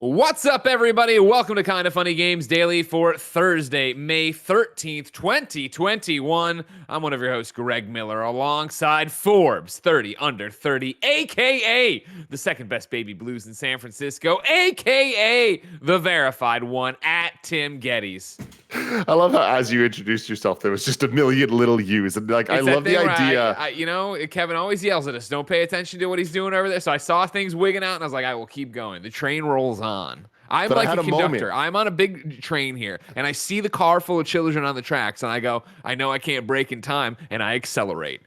What's up, everybody? Welcome to Kinda Funny Games Daily for Thursday, May 13th, 2021. I'm one of your hosts, Greg Miller, alongside Forbes 30 Under 30, a.k.a. the second best baby blues in San Francisco, a.k.a. the verified one, at Tim Gettys. I love how as you introduced yourself, there was just a million little U's. And like, I love the idea. Kevin always yells at us, don't pay attention to what he's doing over there. So I saw things wigging out and I was like, I will keep going. The train rolls on. I'm But I like had a a conductor. moment. I'm on a big train here and I see the car full of children on the tracks and I go, I know I can't brake in time, and I accelerate.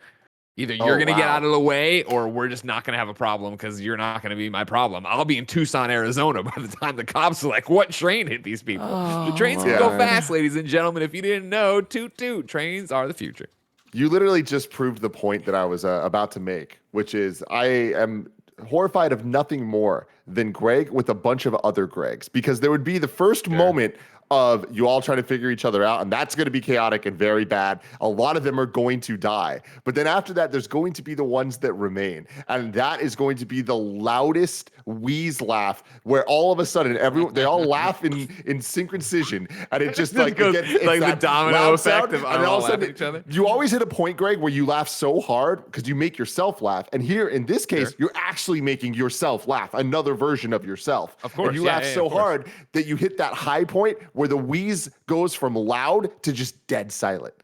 Either you're going to get out of the way or we're just not going to have a problem because you're not going to be my problem. I'll be in Tucson, Arizona by the time the cops are like, what train hit these people? The trains can go fast, ladies and gentlemen. If you didn't know, toot toot, trains are the future. You literally just proved the point that I was about to make, which is I am horrified of nothing more than Greg with a bunch of other Gregs, because there would be the first moment of you all trying to figure each other out, and that's going to be chaotic and very bad. A lot of them are going to die. But then after that, there's going to be the ones that remain. And that is going to be the loudest wheeze laugh where all of a sudden they all laugh in synchronisation. And it just like goes, it's like the that domino effect sound, of and all of a sudden laughing at each other. you always hit a point, Greg, where you laugh so hard because you make yourself laugh. And here in this case, you're actually making yourself laugh, another version of yourself. Of course. And you laugh so hard that you hit that high point where the wheeze goes from loud to just dead silent.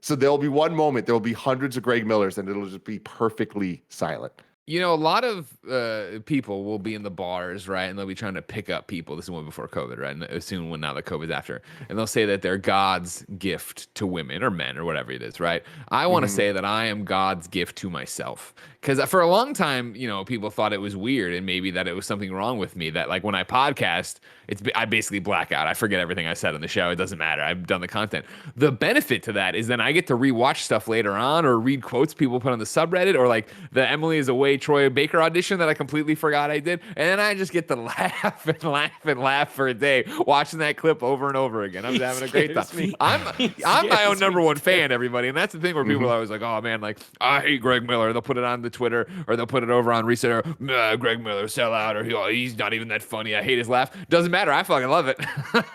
So there'll be one moment, there'll be hundreds of Greg Millers, and it'll just be perfectly silent. You know, a lot of people will be in the bars, right? And they'll be trying to pick up people. This is one before COVID, right? And soon when now that COVID's after. And they'll say that they're God's gift to women or men or whatever it is, right? I want to say that I am God's gift to myself. Because for a long time, you know, people thought it was weird and maybe that it was something wrong with me. That like when I podcast, I basically black out. I forget everything I said on the show. It doesn't matter. I've done the content. The benefit to that is then I get to rewatch stuff later on or read quotes people put on the subreddit or like the Emily is Away Troy Baker audition that I completely forgot I did. And then I just get to laugh and laugh and laugh for a day watching that clip over and over again. I'm having a great time. I'm my own number one fan, everybody. And that's the thing where people are always like, oh man, like I hate Greg Miller. They'll put it on the Twitter or they'll put it over on Reset or Greg Miller sell out or he's not even that funny. I hate his laugh. Doesn't matter. I fucking love it.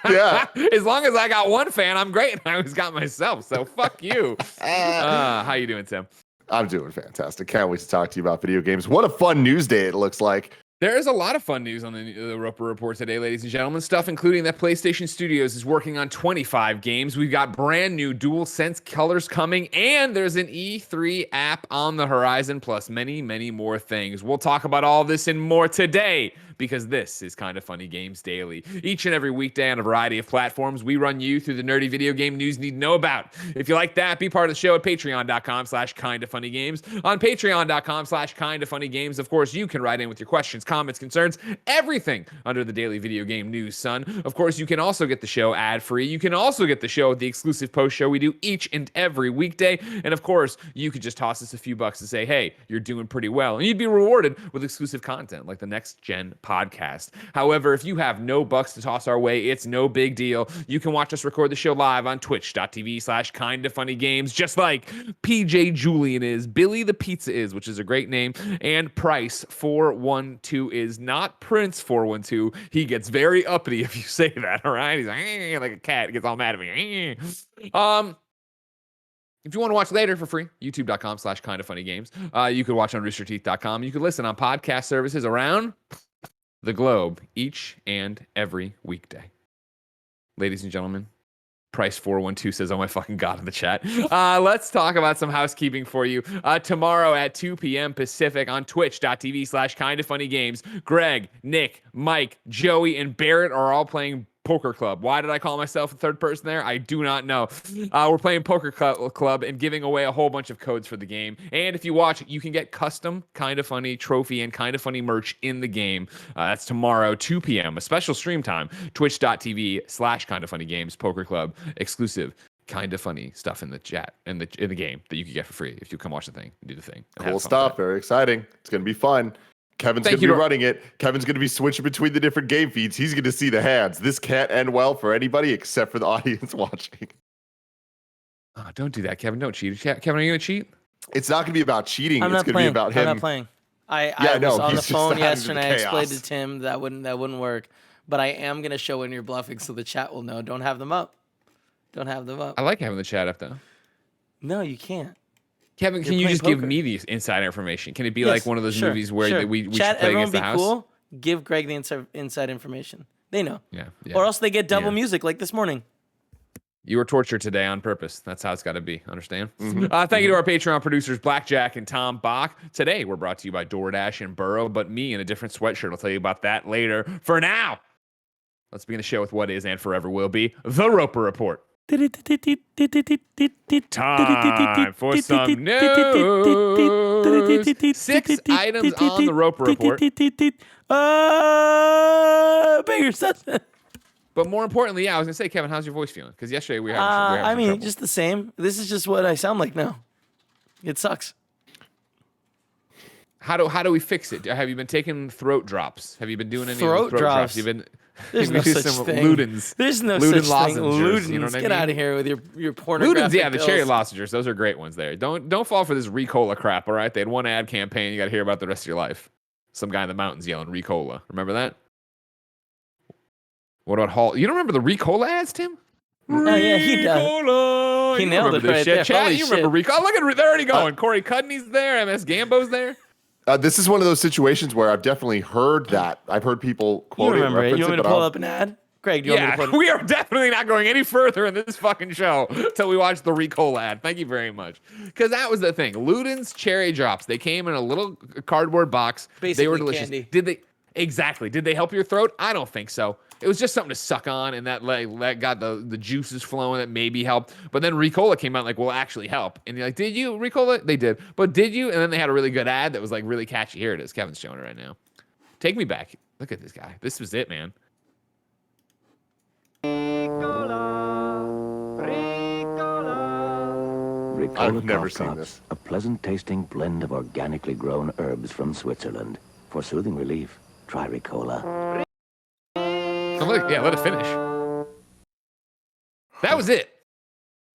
Yeah. As long as I got one fan, I'm great. And I always got myself. So fuck you. How you doing, Tim? I'm doing fantastic. Can't wait to talk to you about video games. What a fun news day it looks like. There is a lot of fun news on the Roper Report today, ladies and gentlemen. Stuff including that PlayStation Studios is working on 25 games. We've got brand new DualSense colors coming, and there's an E3 app on the horizon, plus many, many more things. We'll talk about all this and more today, because this is Kinda Funny Games Daily. Each and every weekday on a variety of platforms, we run you through the nerdy video game news you need to know about. If you like that, be part of the show at patreon.com/kindafunnygames. On patreon.com/kindafunnygames, of course, you can write in with your questions, comments, concerns, everything under the daily video game news, son. Of course, you can also get the show ad-free. You can also get the show, the exclusive post show we do each and every weekday. And of course, you could just toss us a few bucks and say, hey, you're doing pretty well. And you'd be rewarded with exclusive content like the Next Gen podcast. However, if you have no bucks to toss our way, it's no big deal. You can watch us record the show live on twitch.tv/kindafunnygames, just like PJ Julian is, Billy the Pizza is, which is a great name, and Price 412 is, not Prince 412. He gets very uppity if you say that, all right? He's like a cat. He gets all mad at me. If you want to watch later for free, youtube.com/kindafunnygames. You could watch on roosterteeth.com. You could listen on podcast services around the globe each and every weekday. Ladies and gentlemen, Price 412 says, oh my fucking God, in the chat. Let's talk about some housekeeping for you. Tomorrow at 2 p.m. Pacific on twitch.tv/kindafunnygames, Greg, Nick, Mike, Joey, and Barrett are all playing Poker Club. Why did I call myself a third person there? I do not know. We're playing Poker Club and giving away a whole bunch of codes for the game. And if you watch, you can get custom Kinda Funny trophy and Kinda Funny merch in the game. That's tomorrow, 2 p.m., a special stream time, twitch.tv/kindafunnygames, Poker Club, exclusive Kinda Funny stuff in the chat, in the game that you can get for free if you come watch the thing and do the thing. Cool stuff. Very exciting. It's going to be fun. Kevin's going to be running it. Kevin's going to be switching between the different game feeds. He's going to see the hands. This can't end well for anybody except for the audience watching. Oh, don't do that, Kevin. Don't cheat. Kevin, are you going to cheat? It's not going to be about cheating. It's going to be about him. I'm not playing. I was on the phone yesterday. I explained to Tim that wouldn't work. but I am going to show when you're bluffing so the chat will know. Don't have them up. Don't have them up. I like having the chat up though. No, you can't. Kevin, can you just give me the inside information? Can it be like one of those movies where we chat, should play against the house? Cool. Give Greg the inside information. They know. Yeah. Or else they get double music like this morning. You were tortured today on purpose. That's how it's got to be. Understand? Thank you to our Patreon producers, Blackjack and Tom Bach. Today, we're brought to you by DoorDash and Burrow, but me in a different sweatshirt. I'll tell you about that later. For now, let's begin the show with what is and forever will be the Roper Report. Time for some news. 6 items on the Roper Report. Bangers, that's it. But more importantly, I was going to say, Kevin, how's your voice feeling? Because yesterday we had I mean, just the same. This is just what I sound like now. It sucks. How do we fix it? Have you been taking throat drops? Have you been doing any throat drops? You've been There's no such thing. Ludens. There's no Luden such thing. lozenges, Ludens. you know what I Get mean? out of here with your pornographic Ludens, yeah, the pills. cherry lozenges. Those are great ones there. Don't fall for this Ricola crap, all right? They had one ad campaign. You got to hear about the rest of your life. Some guy in the mountains yelling Ricola. Remember that? What about Hall? You don't remember the Ricola ads, Tim? Oh, yeah, he does. Ricola. He nailed it right there. Chat, Holy you remember Ricola? Oh, look at they're already going. Corey Cudney's there. MS Gambo's there. This is one of those situations where I've definitely heard that. I've heard people quote You remember it? You want me to but pull up an ad? Greg, do you want me to pull it? We are definitely not going any further in this fucking show until we watch the Ricola ad. Thank you very much. Because that was the thing. Luden's cherry drops. They came in a little cardboard box. Basically they were delicious. candy. Did they? Exactly. Did they help your throat? I don't think so. It was just something to suck on, and that got the juices flowing that maybe helped. But then Ricola came out will actually help. And you're like, did you, Ricola? They did. But did you? And then they had a really good ad that was really catchy. Here it is. Kevin's showing it right now. Take me back. Look at this guy. This was it, man. I've never seen this. A pleasant-tasting blend of organically grown herbs from Switzerland. For soothing relief, try Ricola. Let it finish. That was it.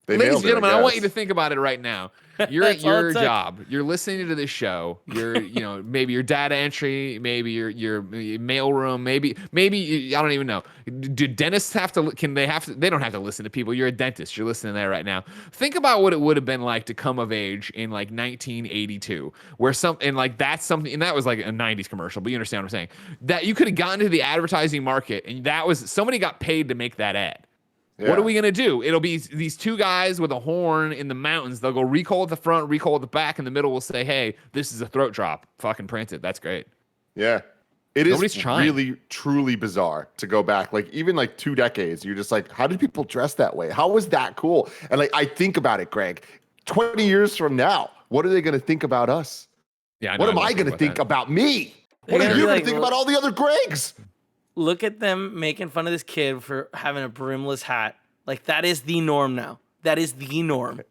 Ladies and gentlemen, I want you to think about it right now. You're at your job. You're listening to this show. You're, maybe your data entry, maybe your mail room, maybe I don't even know. Do dentists have to? They don't have to listen to people. You're a dentist. You're listening to that right now. Think about what it would have been like to come of age in 1982, where that's something, and that was like a '90s commercial. But you understand what I'm saying? That you could have gotten to the advertising market, and that was somebody got paid to make that ad. Yeah. What are we going to do? It'll be these two guys with a horn in the mountains. They'll go Ricola at the front, Ricola at the back. In the middle, we'll say, hey, this is a throat drop. Fucking print it. That's great. Yeah. Nobody's is really, truly bizarre to go back. Even 2 decades, you're just like, how did people dress that way? How was that cool? And I think about it, Greg. 20 years from now, what are they going to think about us? Yeah. What am I going to think about me? What are you going to think about all the other Gregs? Look at them making fun of this kid for having a brimless hat. That is the norm now. That is the norm.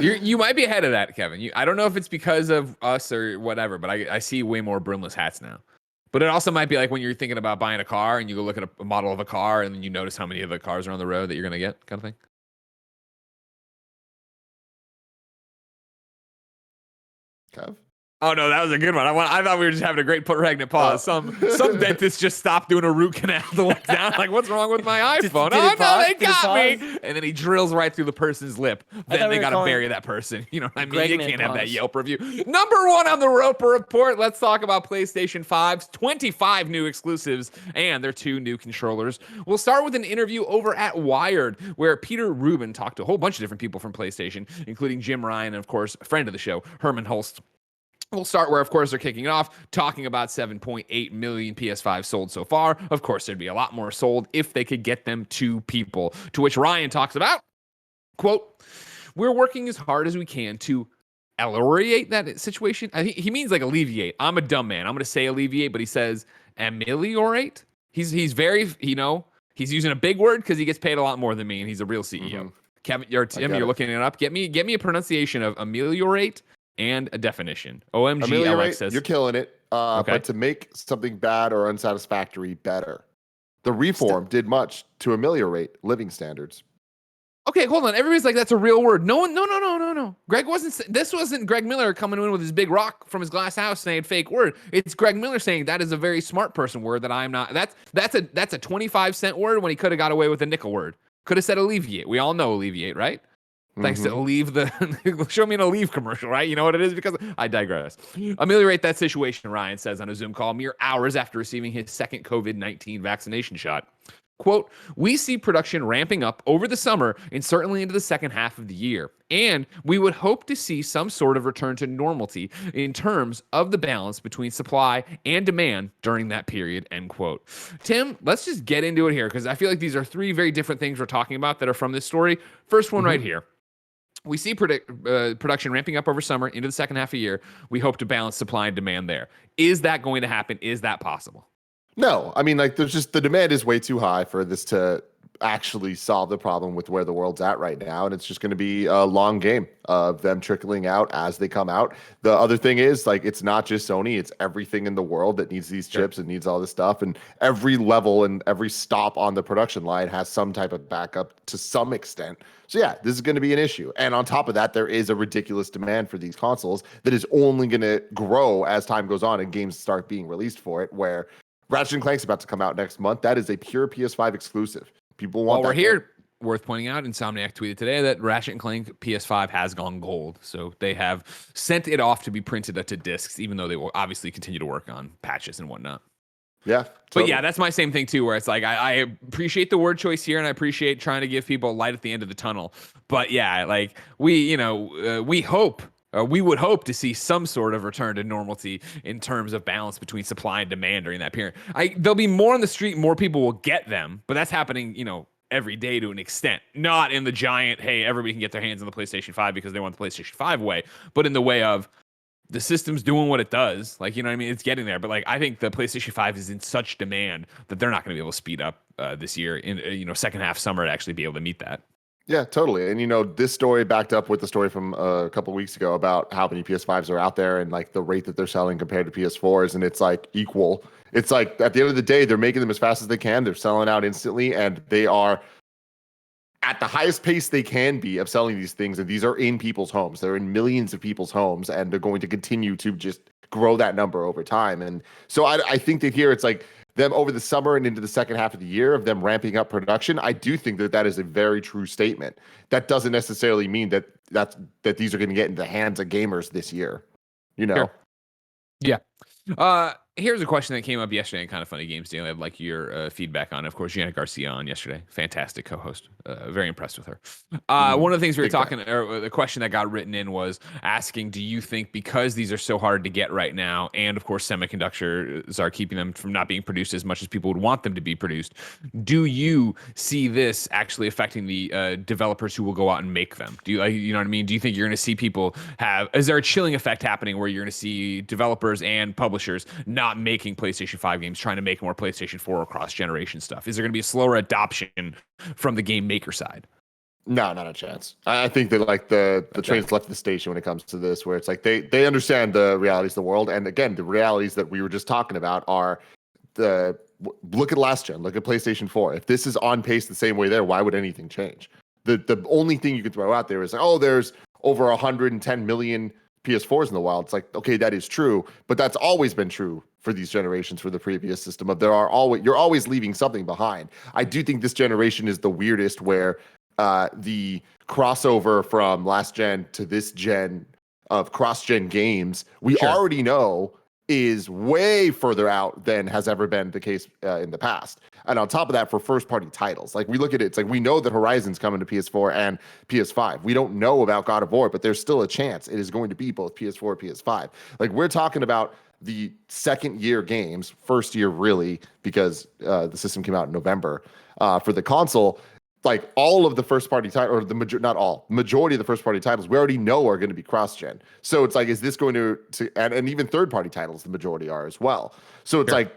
You might be ahead of that, Kevin. I don't know if it's because of us or whatever, but I see way more brimless hats now. But it also might be like when you're thinking about buying a car and you go look at a model of a car and then you notice how many of the cars are on the road that you're going to get, kind of thing. Kev? Oh no, that was a good one. I thought we were just having a great pregnant pause. Some dentists just stopped doing a root canal to look down. What's wrong with my iPhone? No, they got me. And then he drills right through the person's lip. Then they gotta bury that person. You know what I mean? You can't have that Yelp review. Number 1 on the Roper Report. Let's talk about PlayStation 5's 25 new exclusives and their 2 new controllers. We'll start with an interview over at Wired, where Peter Rubin talked to a whole bunch of different people from PlayStation, including Jim Ryan and, of course, a friend of the show, Herman Hulst. We'll start where, of course, they're kicking it off, talking about 7.8 million PS5 sold so far. Of course, there'd be a lot more sold if they could get them to people. To which Ryan talks about, quote, we're working as hard as we can to ameliorate that situation. I think he means alleviate. I'm a dumb man. I'm going to say alleviate, but he says ameliorate. He's very, he's using a big word because he gets paid a lot more than me, and he's a real CEO. Mm-hmm. Kevin, Tim, you're looking it up. Get me a pronunciation of ameliorate and a definition. OMG, Alexis. You're killing it. Okay. But to make something bad or unsatisfactory better. The reform did much to ameliorate living standards. Okay, hold on. Everybody's like, that's a real word. No one, no. This wasn't Greg Miller coming in with his big rock from his glass house saying fake word. It's Greg Miller saying that is a very smart person word that I'm not. That's a 25-cent word when he could have got away with a nickel word. Could have said alleviate. We all know alleviate, right? Thanks to Aleve, show me an Aleve commercial, right? You know what it is? Because I digress. Ameliorate that situation, Ryan says on a Zoom call mere hours after receiving his second COVID-19 vaccination shot. Quote, we see production ramping up over the summer and certainly into the second half of the year. And we would hope to see some sort of return to normalcy in terms of the balance between supply and demand during that period, end quote. Tim, let's just get into it here because I feel like these are three very different things we're talking about that are from this story. First one right here. We see production ramping up over summer into the second half of the year. We hope to balance supply and demand there. Is that going to happen? Is that possible? No, I mean, like, there's just the demand is way too high for this to actually solve the problem with where the world's at right now. And it's just going to be a long game of them trickling out as they come out. The other thing is, like, it's not just Sony, it's everything in the world that needs these chips and needs all this stuff. And every level and every stop on the production line has some type of backup to some extent. So yeah, this is going to be an issue. And on top of that, there is a ridiculous demand for these consoles that is only going to grow as time goes on and games start being released for it, where Ratchet & Clank's about to come out next month. That is a pure PS5 exclusive. People want While that we're here, game. Worth pointing out, Insomniac tweeted today that Ratchet & Clank PS5 has gone gold. So they have sent it off to be printed to discs, even though they will obviously continue to work on patches and whatnot. Yeah. Totally. But yeah, that's my same thing too, where it's like, I appreciate the word choice here and I appreciate trying to give people a light at the end of the tunnel. But yeah, like we would hope to see some sort of return to normalcy in terms of balance between supply and demand during that period. There'll be more on the street, more people will get them, but that's happening, every day to an extent. Not in the giant, hey, everybody can get their hands on the PlayStation 5 because they want the PlayStation 5 way, but in the way of the system's doing what it does. Like, you know what I mean? It's getting there. But like, I think the PlayStation 5 is in such demand that they're not going to be able to speed up this year in, second half summer to actually be able to meet that. Yeah, totally. And this story backed up with the story from a couple weeks ago about how many PS5s are out there and like the rate that they're selling compared to PS4s, and it's like equal. It's like at the end of the day, they're making them as fast as they can. They're selling out instantly, and they are at the highest pace they can be of selling these things. And these are in people's homes. They're in millions of people's homes, and they're going to continue to just grow that number over time. And so I think that here it's like them over the summer and into the second half of the year of them ramping up production. I do think that is a very true statement. That doesn't necessarily mean that these are going to get into the hands of gamers this year. Sure. Yeah. Here's a question that came up yesterday in Kind of Funny Games Daily. I'd like your feedback on it. Of course, Janet Garcia on yesterday. Fantastic co-host. Very impressed with her. One of the things we were talking, or the question that got written in was asking, do you think because these are so hard to get right now, and of course semiconductors are keeping them from not being produced as much as people would want them to be produced, do you see this actually affecting the developers who will go out and make them? Do you, you know what I mean? Do you think you're going to see people is there a chilling effect happening where you're going to see developers and publishers not making PlayStation 5 games, trying to make more PlayStation 4 or cross-generation stuff? Is there going to be a slower adoption from the game maker side? No, not a chance. I think that like the train's left the station when it comes to this, where it's like they understand the realities of the world. And again, the realities that we were just talking about are look at last gen, look at PlayStation 4. If this is on pace the same way there, why would anything change? The only thing you can throw out there is like, oh, there's over 110 million PS4s in the wild. It's like, okay, that is true, but that's always been true for these generations for the previous system of you're always leaving something behind. I do think this generation is the weirdest where the crossover from last gen to this gen of cross-gen games, we already know is way further out than has ever been the case in the past. And on top of that, for first-party titles, like we look at it, it's like we know that Horizon's coming to PS4 and PS5. We don't know about God of War, but there's still a chance it is going to be both PS4 and PS5. Like we're talking about the second-year games, first year really, because the system came out in November for the console. Like all of the first party titles, or majority of the first party titles we already know are going to be cross gen. So it's like, is this going to and even third party titles, the majority are as well. So it's like,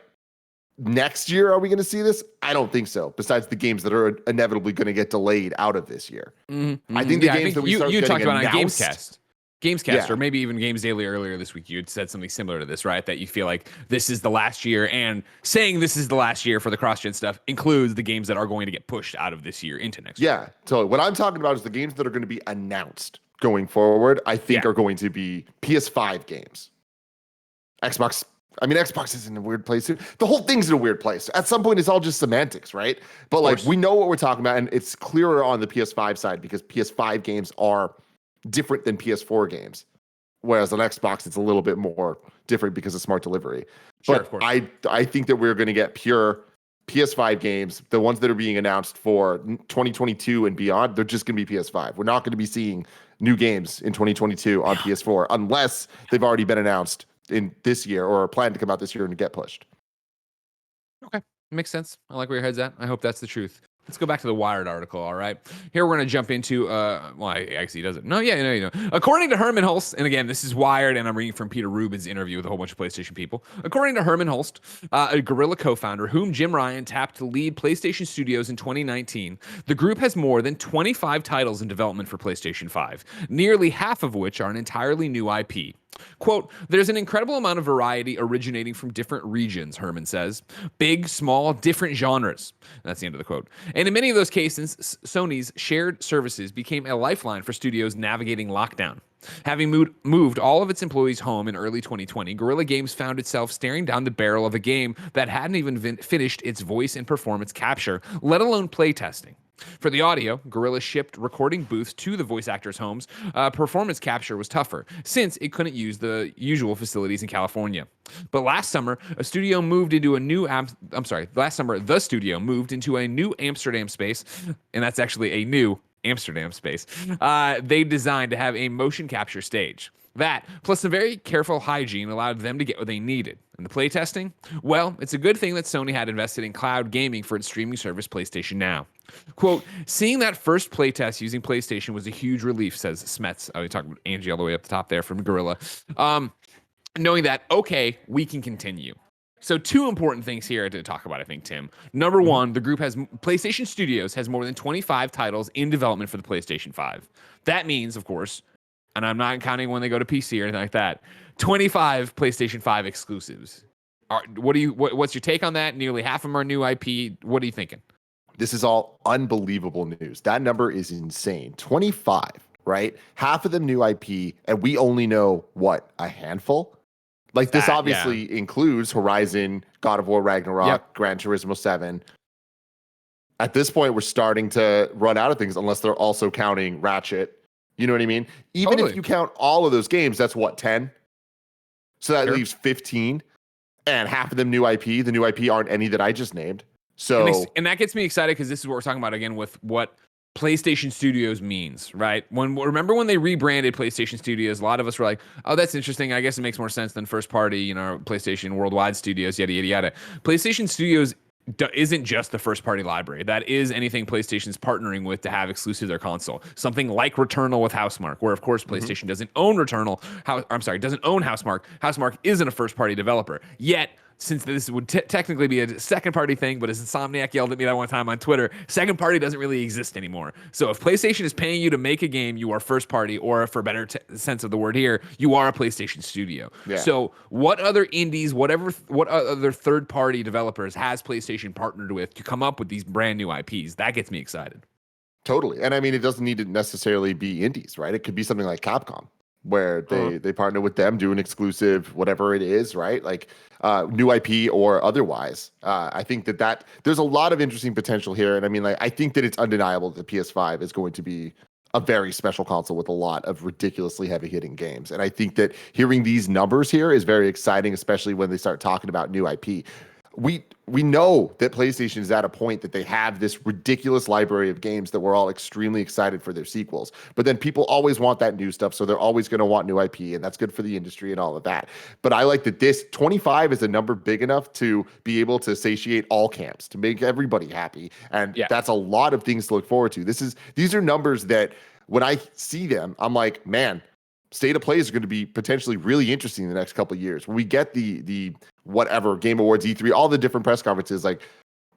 next year, are we going to see this? I don't think so. Besides the games that are inevitably going to get delayed out of this year. I think the games that we start you talked about announced, on Gamescast. Gamescast, Yeah. or maybe even Games Daily earlier this week, you had said something similar to this, right? That you feel like this is the last year, and saying this is the last year for the cross-gen stuff includes the games that are going to get pushed out of this year into next year. Yeah. So what I'm talking about is the games that are going to be announced going forward, I think are going to be PS5 games. Xbox is in a weird place too. The whole thing's in a weird place. At some point, it's all just semantics, right? But like, we know what we're talking about, and it's clearer on the PS5 side because PS5 games are different than PS4 games. Whereas on Xbox, it's a little bit more different because of smart delivery. Sure, But of course. I think that we're going to get pure PS5 games, the ones that are being announced for 2022 and beyond. They're just going to be PS5. We're not going to be seeing new games in 2022 on PS4 unless they've already been announced in this year or are planned to come out this year and get pushed. Okay, makes sense. I like where your head's at. I hope that's the truth. Let's go back to the Wired article, all right? Here we're going to jump into, well, actually, he doesn't. No, yeah, no, you know. According to Herman Hulst, and again, this is Wired, and I'm reading from Peter Rubin's interview with a whole bunch of PlayStation people. According to Herman Hulst, a Guerrilla co-founder, whom Jim Ryan tapped to lead PlayStation Studios in 2019, the group has more than 25 titles in development for PlayStation 5, nearly half of which are an entirely new IP. Quote, there's an incredible amount of variety originating from different regions, Herman says. Big, small, different genres. That's the end of the quote. And in many of those cases, Sony's shared services became a lifeline for studios navigating lockdown. Having moved all of its employees home in early 2020, Guerrilla Games found itself staring down the barrel of a game that hadn't even finished its voice and performance capture, let alone playtesting. For the audio, Guerrilla shipped recording booths to the voice actors' homes. Performance capture was tougher, since it couldn't use the usual facilities in California. But last summer, the studio moved into a new Amsterdam space, and that's actually a new Amsterdam space. They designed to have a motion capture stage. That, plus some very careful hygiene, allowed them to get what they needed. And the playtesting? Well, it's a good thing that Sony had invested in cloud gaming for its streaming service PlayStation Now. Quote, seeing that first playtest using PlayStation was a huge relief, says Smets. We talked about Angie all the way up the top there from Guerrilla. Knowing that, okay, we can continue. So two important things here to talk about, I think, Tim. Number one, the group PlayStation Studios has more than 25 titles in development for the PlayStation 5. That means, of course, and I'm not counting when they go to PC or anything like that, 25 PlayStation 5 exclusives. What's your take on that? Nearly half of them are new IP. What are you thinking? This is all unbelievable news. That number is insane. 25, right? Half of them new IP, and we only know, what, a handful? Like, this obviously includes Horizon, God of War Ragnarok, Gran Turismo 7. At this point, we're starting to run out of things unless they're also counting Ratchet. You know what I mean? Even if you count all of those games, that's what, 10? So that leaves 15. And half of them new IP. The new IP aren't any that I just named. So, and that gets me excited because this is what we're talking about again with what PlayStation Studios means, right? Remember when they rebranded PlayStation Studios, a lot of us were like, oh, that's interesting. I guess it makes more sense than first party, PlayStation Worldwide Studios, yada, yada, yada. PlayStation Studios isn't just the first party library. That is anything PlayStation's partnering with to have exclusive to their console. Something like Returnal with Housemarque, where of course PlayStation doesn't own doesn't own Housemarque. Housemarque isn't a first party developer. Yet, since this would technically be a second party thing, but as Insomniac yelled at me that one time on Twitter, second party doesn't really exist anymore. So if PlayStation is paying you to make a game, you are first party, or for a better sense of the word here, you are a PlayStation studio. Yeah. So what other indies, what other third party developers has PlayStation partnered with to come up with these brand new IPs? That gets me excited. Totally. And I mean, it doesn't need to necessarily be indies, right? It could be something like Capcom, where they partner with them, do an exclusive, whatever it is, right? Like new IP or otherwise. I think that there's a lot of interesting potential here. And I mean, like, I think that it's undeniable that the PS5 is going to be a very special console with a lot of ridiculously heavy hitting games. And I think that hearing these numbers here is very exciting, especially when they start talking about new IP. We know that PlayStation is at a point that they have this ridiculous library of games that we're all extremely excited for their sequels. But then people always want that new stuff, so they're always going to want new IP, and that's good for the industry and all of that. But I like that this 25 is a number big enough to be able to satiate all camps, to make everybody happy. And that's a lot of things to look forward to. These are numbers that when I see them, I'm like, man, state of play is going to be potentially really interesting in the next couple of years. When we get the whatever Game Awards, E3, all the different press conferences, like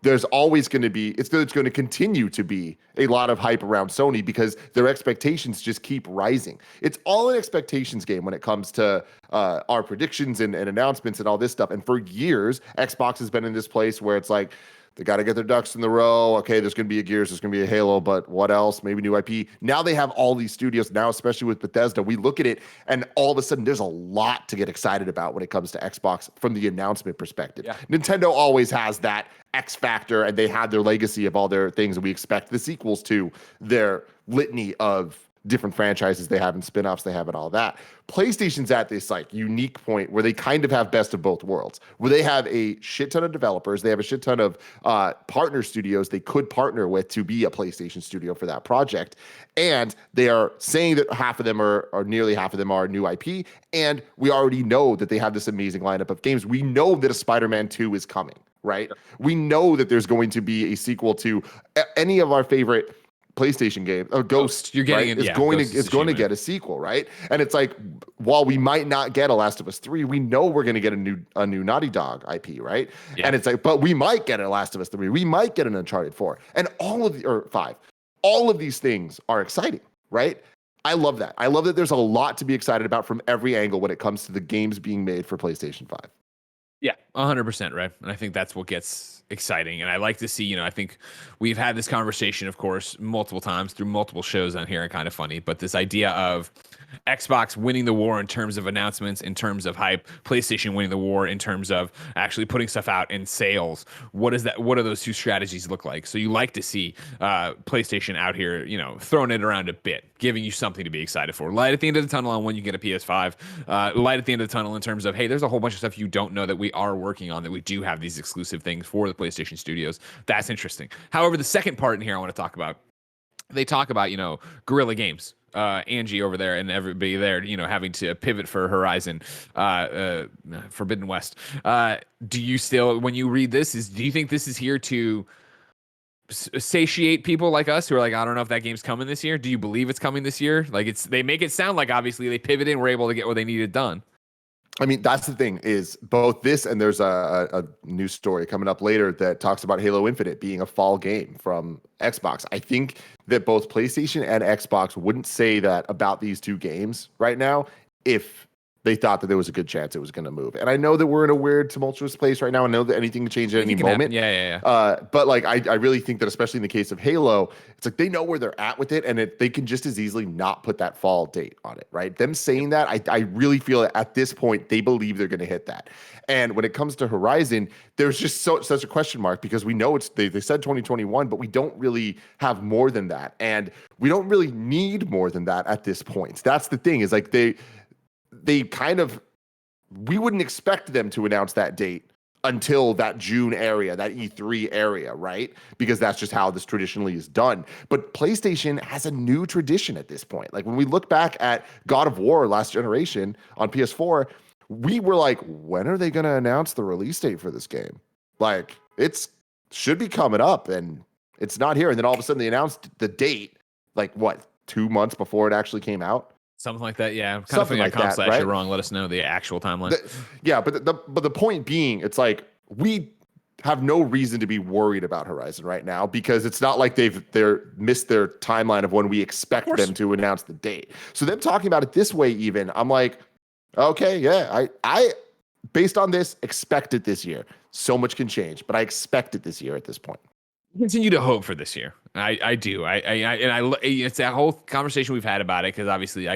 there's always going to be, it's going to continue to be a lot of hype around Sony because their expectations just keep rising. It's all an expectations game when it comes to our predictions and announcements and all this stuff. And for years, Xbox has been in this place where it's like, they got to get their ducks in the row. Okay, there's going to be a Gears, there's going to be a Halo, but what else? Maybe new IP. Now they have all these studios now, especially with Bethesda. We look at it, and all of a sudden, there's a lot to get excited about when it comes to Xbox from the announcement perspective. Yeah. Nintendo always has that X factor, and they had their legacy of all their things, and we expect the sequels to their litany of different franchises they have and spin-offs they have and all that. PlayStation's at this like unique point where they kind of have best of both worlds, where they have a shit ton of developers, they have a shit ton of partner studios they could partner with to be a PlayStation studio for that project, and they are saying that half of them are nearly half of them are new IP, and we already know that they have this amazing lineup of games. We know that a Spider-Man 2 is coming, right? We know that there's going to be a sequel to any of our favorite PlayStation game, Ghost, you're getting right? it, It's going to get a sequel, right? And it's like, while we might not get a Last of Us 3, we know we're going to get a new Naughty Dog IP, right? Yeah. And it's like, but we might get a Last of Us 3, we might get an Uncharted 4, and or 5. All of these things are exciting, right? I love that. I love that there's a lot to be excited about from every angle when it comes to the games being made for PlayStation 5. Yeah, 100%, right? And I think that's what gets exciting. And I like to see, I think we've had this conversation, of course, multiple times through multiple shows on here and Kind of Funny, but this idea of Xbox winning the war in terms of announcements, in terms of hype, PlayStation winning the war in terms of actually putting stuff out in sales. What do those two strategies look like? So you like to see PlayStation out here, throwing it around a bit, giving you something to be excited for. Light at the end of the tunnel on when you get a PS5. Light at the end of the tunnel in terms of, hey, there's a whole bunch of stuff you don't know that we are working on, that we do have these exclusive things for the PlayStation studios. That's interesting. However, the second part in here I want to talk about, they talk about, Guerrilla Games. Angie over there and everybody there, having to pivot for Horizon, Forbidden West. Do you still, when you read this, do you think this is here to satiate people like us who are like, I don't know if that game's coming this year? Do you believe it's coming this year? Like, they make it sound like obviously they pivoted and were able to get what they needed done. I mean, that's the thing, is both this and there's a news story coming up later that talks about Halo Infinite being a fall game from Xbox. I think that both PlayStation and Xbox wouldn't say that about these two games right now if they thought that there was a good chance it was going to move. And I know that we're in a weird, tumultuous place right now. I know that anything can change at any moment. Yeah. But like, I really think that, especially in the case of Halo, it's like they know where they're at with it, and they can just as easily not put that fall date on it, right? Them saying that, I really feel that at this point they believe they're going to hit that. And when it comes to Horizon, there's just such a question mark, because we know they said 2021, but we don't really have more than that, and we don't really need more than that at this point. That's the thing, is like they kind of, we wouldn't expect them to announce that date until that June area, that E3 area, right? Because that's just how this traditionally is done. But PlayStation has a new tradition at this point. Like, when we look back at God of War last generation on PS4, we were like, when are they going to announce the release date for this game? Like, it's should be coming up, and it's not here. And then all of a sudden they announced the date, like, what, 2 months before it actually came out? Something like that, yeah. Something like that, right? You're wrong. Let us know the actual timeline. But the point being, it's like, we have no reason to be worried about Horizon right now, because it's not like they're missed their timeline of when we expect them to announce the date. So them talking about it this way, even, I'm like, okay, yeah, I based on this, expect it this year. So much can change, but I expect it this year at this point. Continue to hope for this year. I do. It's that whole conversation we've had about it, because obviously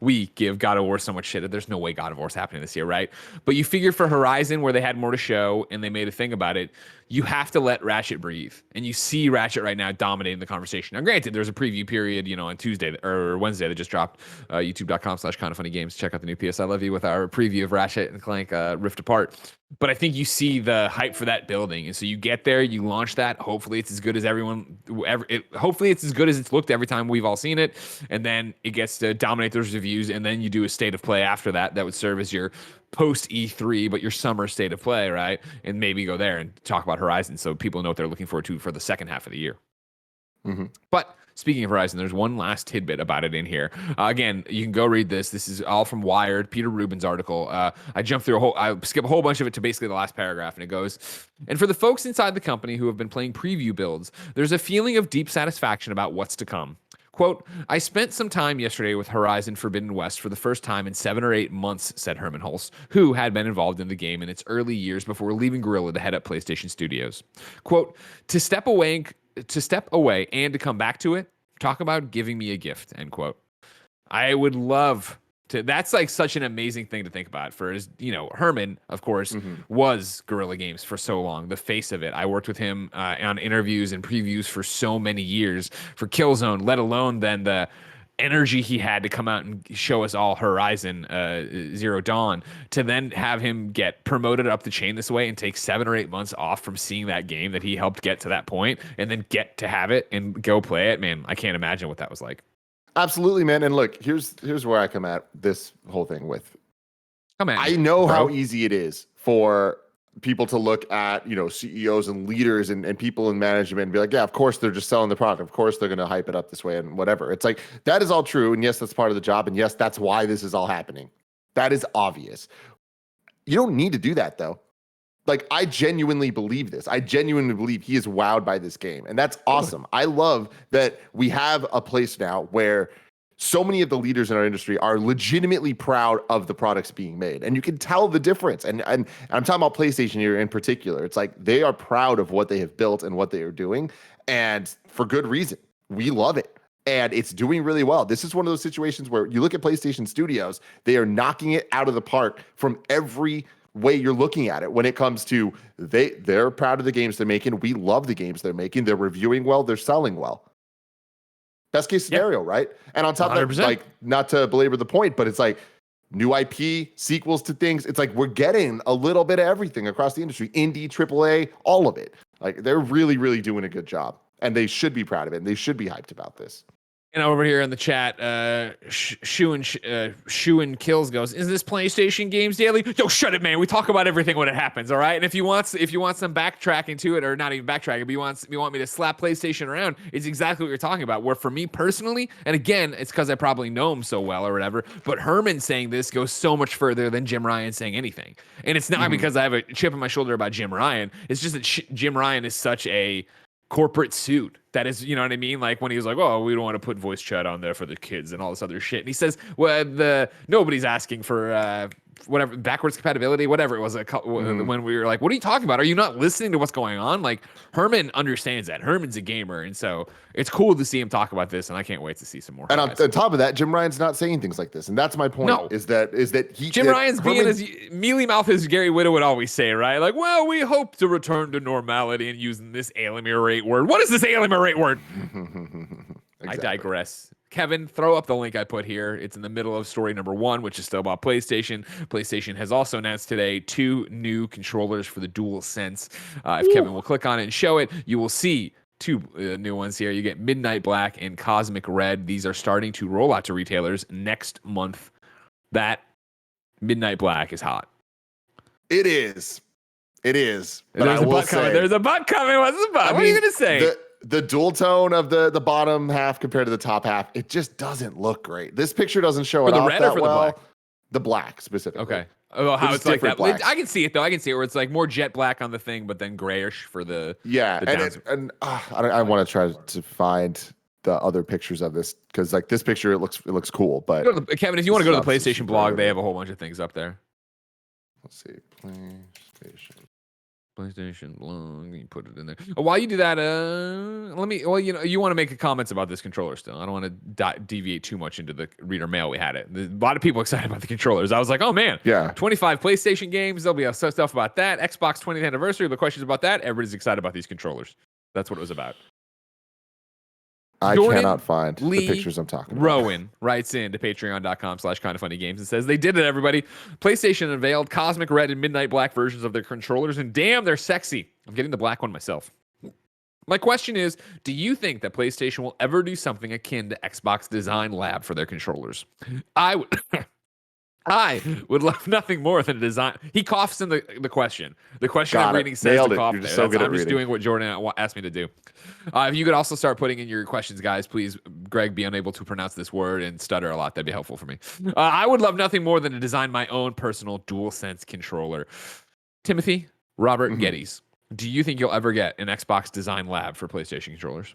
we give God of War so much shit that there's no way God of War's happening this year, right? But you figure for Horizon, where they had more to show and they made a thing about it, you have to let Ratchet breathe. And you see Ratchet right now dominating the conversation. Now, granted, there's a preview period, on Tuesday or Wednesday that just dropped. YouTube.com/kindoffunnygames. Check out the new PS I Love You with our preview of Ratchet and Clank Rift Apart. But I think you see the hype for that building. And so you get there, you launch that. Hopefully it's as good as hopefully it's as good as it's looked every time we've all seen it. And then it gets to dominate those reviews. And then you do a state of play after that. That would serve as your post E3, but your summer state of play, right? And maybe go there and talk about Horizon, so people know what they're looking forward to for the second half of the year. But speaking of Horizon, there's one last tidbit about it in here. Again, you can go read this. This is all from Wired, Peter Rubin's article. I skip a whole bunch of it to basically the last paragraph, and it goes, and for the folks inside the company who have been playing preview builds, there's a feeling of deep satisfaction about what's to come. Quote, I spent some time yesterday with Horizon Forbidden West for the first time in 7 or 8 months, said Herman Hulse, who had been involved in the game in its early years before leaving Guerrilla to head up PlayStation Studios. Quote, to step away and to come back to it, talk about giving me a gift, end quote. I would love to. That's like such an amazing thing to think about. For his, Herman, of course, was Guerrilla Games for so long, the face of it. I worked with him on interviews and previews for so many years for Killzone, let alone then the energy he had to come out and show us all Horizon Zero Dawn, to then have him get promoted up the chain this way and take 7 or 8 months off from seeing that game that he helped get to that point, and then get to have it and go play it. Man, I can't imagine what that was like. Absolutely, man. And look, here's where I come at this whole thing with. I know how easy it is for people to look at, CEOs and leaders and people in management and be like, yeah, of course they're just selling the product. Of course they're going to hype it up this way and whatever. It's like, that is all true. And yes, that's part of the job. And yes, that's why this is all happening. That is obvious. You don't need to do that though. Like, I genuinely believe this. I genuinely believe he is wowed by this game. And that's awesome. I love that we have a place now where so many of the leaders in our industry are legitimately proud of the products being made. And you can tell the difference. And I'm talking about PlayStation here in particular. It's like they are proud of what they have built and what they are doing. And for good reason. We love it. And it's doing really well. This is one of those situations where you look at PlayStation Studios, they are knocking it out of the park from every way you're looking at it. When it comes to they're proud of the games they're making. We love the games they're making. They're reviewing well. They're selling well. Best case scenario, right? And on top 100%. Of that, like, not to belabor the point, but it's like new IP, sequels to things. It's like we're getting a little bit of everything across the industry. Indie, AAA, all of it. Like, they're really, really doing a good job. And they should be proud of it. And they should be hyped about this. And over here in the chat, Shuin Kills goes, is this PlayStation Games Daily? Yo, shut it, man. We talk about everything when it happens, all right? And if you want some backtracking to it, or not even backtracking, but you want me to slap PlayStation around, it's exactly what you're talking about. Where for me personally, and again, it's because I probably know him so well or whatever, but Herman saying this goes so much further than Jim Ryan saying anything. And it's not because I have a chip on my shoulder about Jim Ryan. It's just that Jim Ryan is such a corporate suit that is, you know what I mean? Like when he was like, oh, we don't want to put voice chat on there for the kids and all this other shit. And he says, well, nobody's asking for whatever, backwards compatibility, whatever it was, when we were like, what are you talking about? Are you not listening to what's going on? Like, Herman understands that. Herman's a gamer, and so it's cool to see him talk about this, and I can't wait to see some more. And on top of that, Jim Ryan's not saying things like this, and that's my point. No. Is that Jim Ryan's being as mealy mouth as Gary Whitta would always say, right? Like, well, we hope to return to normality, and using this alienate word. What is this alienate word? Exactly. I digress. Kevin, throw up the link I put here. It's in the middle of story number 1, which is still about PlayStation. PlayStation has also announced today 2 new controllers for the DualSense. If Kevin will click on it and show it, you will see 2 new ones here. You get Midnight Black and Cosmic Red. These are starting to roll out to retailers next month. That Midnight Black is hot. It is. There's a butt coming. There's a butt coming. What's the butt? What are you going to say? The dual tone of the bottom half compared to the top half, it just doesn't look great. This picture doesn't show it off that well. For the black? The black specifically. Okay. Oh, how it's like that. Blacks. I can see it though. I can see it where it's like more jet black on the thing, but then grayish for the I want to try to find the other pictures of this because like this picture it looks cool. But Kevin, if you want to go to the PlayStation blog, they have a whole bunch of things up there. Let's see, PlayStation blog. You put it in there. While you do that, you want to make comments about this controller still. I don't want to deviate too much into the reader mail we had it. A lot of people excited about the controllers. I was like, oh man, yeah, 25 PlayStation games. There'll be stuff about that. Xbox 20th anniversary. The questions about that. Everybody's excited about these controllers. That's what it was about. I cannot find Lee the pictures I'm talking about. Rowan writes in to patreon.com/kindoffunnygames and says, they did it, everybody. PlayStation unveiled Cosmic Red and Midnight Black versions of their controllers, and damn, they're sexy. I'm getting the black one myself. My question is, do you think that PlayStation will ever do something akin to Xbox Design Lab for their controllers? I I would love nothing more than a design. He coughs in the question. The question Got I'm it. reading says Nailed to it. cough You're just there. so good at I'm just reading. doing what Jordan asked me to do. If you could also start putting in your questions, guys, please, Greg, be unable to pronounce this word and stutter a lot. That'd be helpful for me. I would love nothing more than to design my own personal DualSense controller. Timothy, Robert Gettys, do you think you'll ever get an Xbox design lab for PlayStation controllers?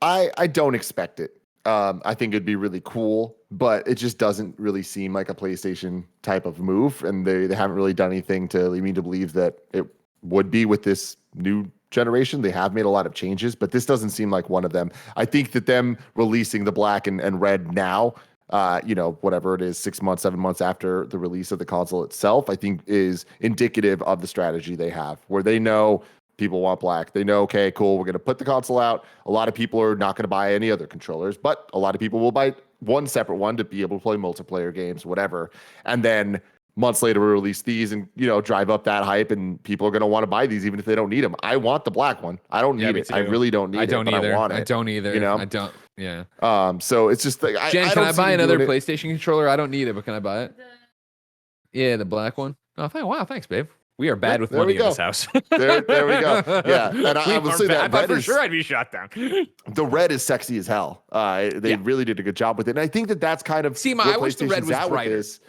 I don't expect it. I think it'd be really cool, but it just doesn't really seem like a PlayStation type of move, and they haven't really done anything to lead me to believe that it would be with this new generation. They have made a lot of changes, but this doesn't seem like one of them. I think that them releasing the black and red now, whatever it is, 6 months, 7 months after the release of the console itself, I think is indicative of the strategy they have, where they know people want black. They know, okay, cool, we're going to put the console out. A lot of people are not going to buy any other controllers, but a lot of people will buy one separate one to be able to play multiplayer games, whatever. And then months later, we release these and, drive up that hype, and people are going to want to buy these even if they don't need them. I want the black one. I don't need me it. too. I really don't need it, but I want it. I don't either. I don't. Yeah. So it's just like, Jen, I can don't I see buy them another doing it. PlayStation controller? I don't need it, but can I buy it? Yeah, the black one. Oh, wow, thanks, babe. We are bad with there money we in go. this house. There we go. Yeah, and I will say that I thought red for is sure I'd be shot down. the red is sexy as hell. They really did a good job with it, and I think that that's kind of See, where I wish the red PlayStation's was at with brighter. this.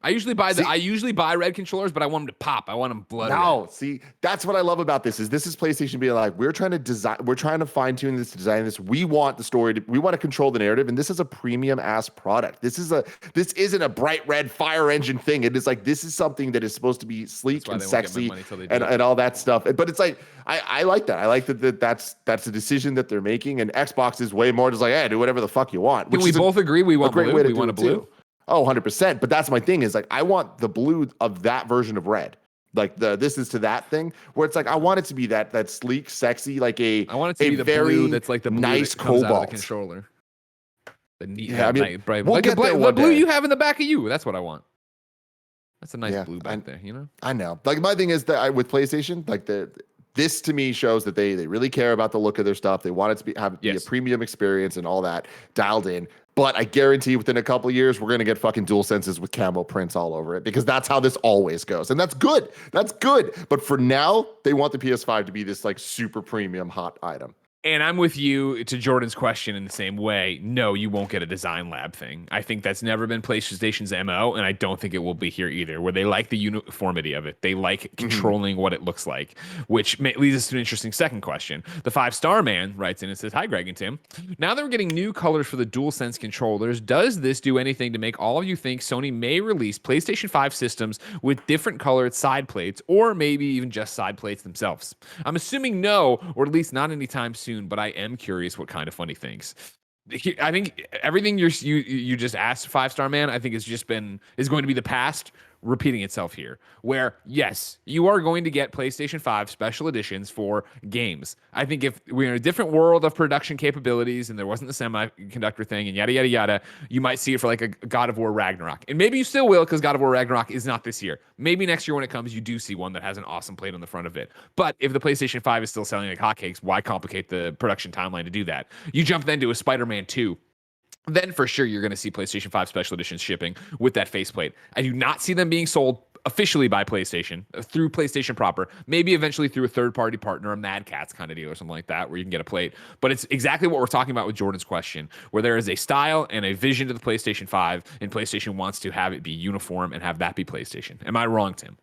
I usually buy red controllers, but I want them to pop. I want them blood red. No, see, that's what I love about this is PlayStation being like, we're trying to fine tune this, design this. We want the story, we want to control the narrative, and this is a premium ass product. This isn't a bright red fire engine thing. It is like, this is something that is supposed to be sleek and sexy and all that stuff. But it's like, I like that. I like that's a decision that they're making, and Xbox is way more just like, hey, do whatever the fuck you want. Can we both agree we want blue? We want a blue. Oh, 100%. But that's my thing is like, I want the blue of that version of red. Like this is to that thing where it's like, I want it to be that sleek, sexy, like I want it to be the very blue that's like the blue nice that comes cobalt out of the controller. The neat, yeah, I mean, bright, we'll like get there the one blue day. you have in the back of you. That's what I want. That's a nice blue back there, I know. Like my thing is that with PlayStation, like this to me shows that they really care about the look of their stuff. They want it to be a premium experience and all that dialed in. But I guarantee within a couple of years, we're going to get fucking DualSenses with camo prints all over it, because that's how this always goes. And that's good. That's good. But for now, they want the PS5 to be this like super premium hot item. And I'm with you to Jordan's question in the same way. No, you won't get a design lab thing. I think that's never been PlayStation's MO, and I don't think it will be here either, where they like the uniformity of it. They like controlling what it looks like, which leads us to an interesting second question. The 5-star man writes in and says, hi, Greg and Tim. Now that we're getting new colors for the DualSense controllers, does this do anything to make all of you think Sony may release PlayStation 5 systems with different colored side plates, or maybe even just side plates themselves? I'm assuming no, or at least not anytime soon, but I am curious what kind of funny things. I think everything you just asked, 5-star man, I think is going to be the past repeating itself here, where yes, you are going to get PlayStation 5 special editions for games. I think if we're in a different world of production capabilities and there wasn't the semiconductor thing and yada, yada, yada, you might see it for like a God of War Ragnarok. And maybe you still will, because God of War Ragnarok is not this year. Maybe next year when it comes, you do see one that has an awesome plate on the front of it. But if the PlayStation 5 is still selling like hotcakes, why complicate the production timeline to do that? You jump then to a Spider-Man 2. Then for sure you're going to see PlayStation 5 special editions shipping with that faceplate. I do not see them being sold officially by PlayStation, through PlayStation proper, maybe eventually through a third-party partner, a Mad Catz kind of deal or something like that, where you can get a plate. But it's exactly what we're talking about with Jordan's question, where there is a style and a vision to the PlayStation 5, and PlayStation wants to have it be uniform and have that be PlayStation. Am I wrong, Tim?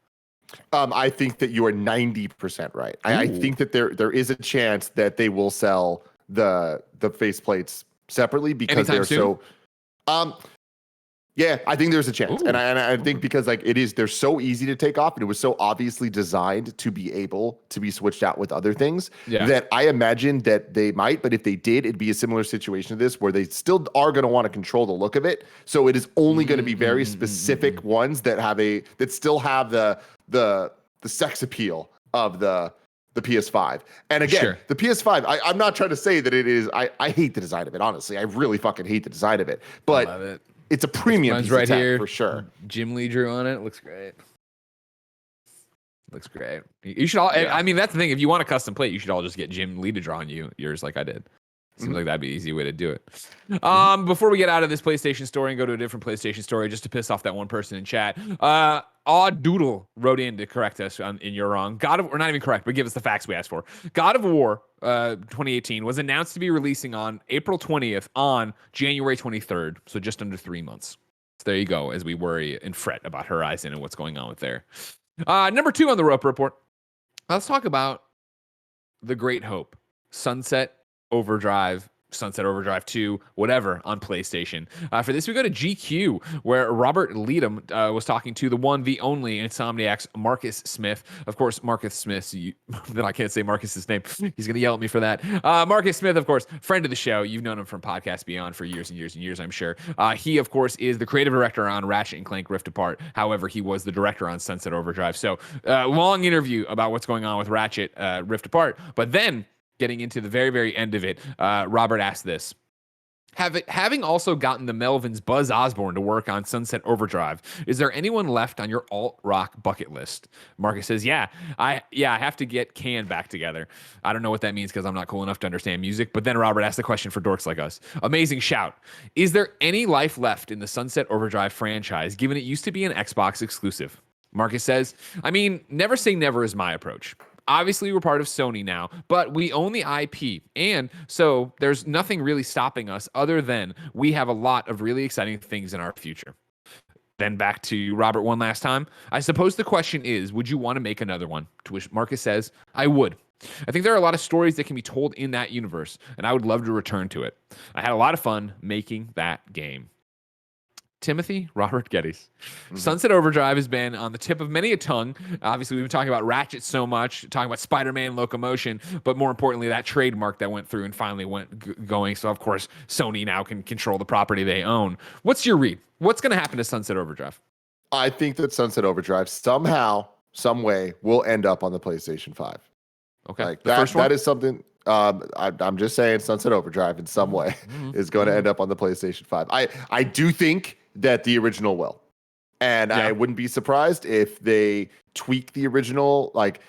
I think that you are 90% right. I think that there is a chance that they will sell the faceplates separately, because anytime they're soon? so yeah, I think there's a chance. And I think because like they're so easy to take off, and it was so obviously designed to be able to be switched out with other things, that I imagine that they might, but if they did, it'd be a similar situation to this, where they still are going to want to control the look of it. So it is only going to be very specific ones that still have the sex appeal of the PS5. And again, the PS5, I'm not trying to say that it is, I hate the design of it, honestly. I really fucking hate the design of it. But I love it. It's a premium Mine's piece right of tech, here for sure. Jim Lee drew on it. Looks great. Looks great. You should all, I mean, that's the thing. If you want a custom plate, you should all just get Jim Lee to draw on yours like I did. Seems like that'd be an easy way to do it. Before we get out of this PlayStation story and go to a different PlayStation story, just to piss off that one person in chat, Odd Doodle wrote in to correct us in You're Wrong. Or not even correct, but give us the facts we asked for. God of War 2018 was announced to be releasing on April 20th on January 23rd, so just under 3 months. So there you go, as we worry and fret about Horizon and what's going on with there. Number 2 on the Rope Report. Let's talk about the Great Hope, Sunset Overdrive 2, whatever, on PlayStation. For this, we go to GQ, where Robert Leedham was talking to the one, the only Insomniac's Marcus Smith. Of course, Marcus Smith, then I can't say Marcus's name. He's going to yell at me for that. Marcus Smith, of course, friend of the show. You've known him from Podcast Beyond for years and years and years, I'm sure. He, of course, is the creative director on Ratchet & Clank Rift Apart. However, he was the director on Sunset Overdrive. So, long interview about what's going on with Ratchet Rift Apart. But then, getting into the very, very end of it, Robert asked this. Having also gotten the Melvins Buzz Osborne to work on Sunset Overdrive, is there anyone left on your alt-rock bucket list? Marcus says, I have to get Can back together. I don't know what that means because I'm not cool enough to understand music. But then Robert asked the question for dorks like us. Amazing shout. Is there any life left in the Sunset Overdrive franchise, given it used to be an Xbox exclusive? Marcus says, I mean, never say never is my approach. Obviously, we're part of Sony now, but we own the IP. And so there's nothing really stopping us other than we have a lot of really exciting things in our future. Then back to Robert one last time. I suppose the question is, would you want to make another one? To which Marcus says, I would. I think there are a lot of stories that can be told in that universe, and I would love to return to it. I had a lot of fun making that game. Timothy Robert Gettys. Sunset Overdrive has been on the tip of many a tongue. Obviously, we've been talking about Ratchet so much, talking about Spider-Man Locomotion, but more importantly, that trademark that went through and finally went going. So, of course, Sony now can control the property they own. What's your read? What's going to happen to Sunset Overdrive? I think that Sunset Overdrive somehow, some way, will end up on the PlayStation 5. Okay. Like the first one? that is something. I'm just saying Sunset Overdrive in some way is going to end up on the PlayStation 5. I do think that the original will. And I wouldn't be surprised if they tweak the original, like,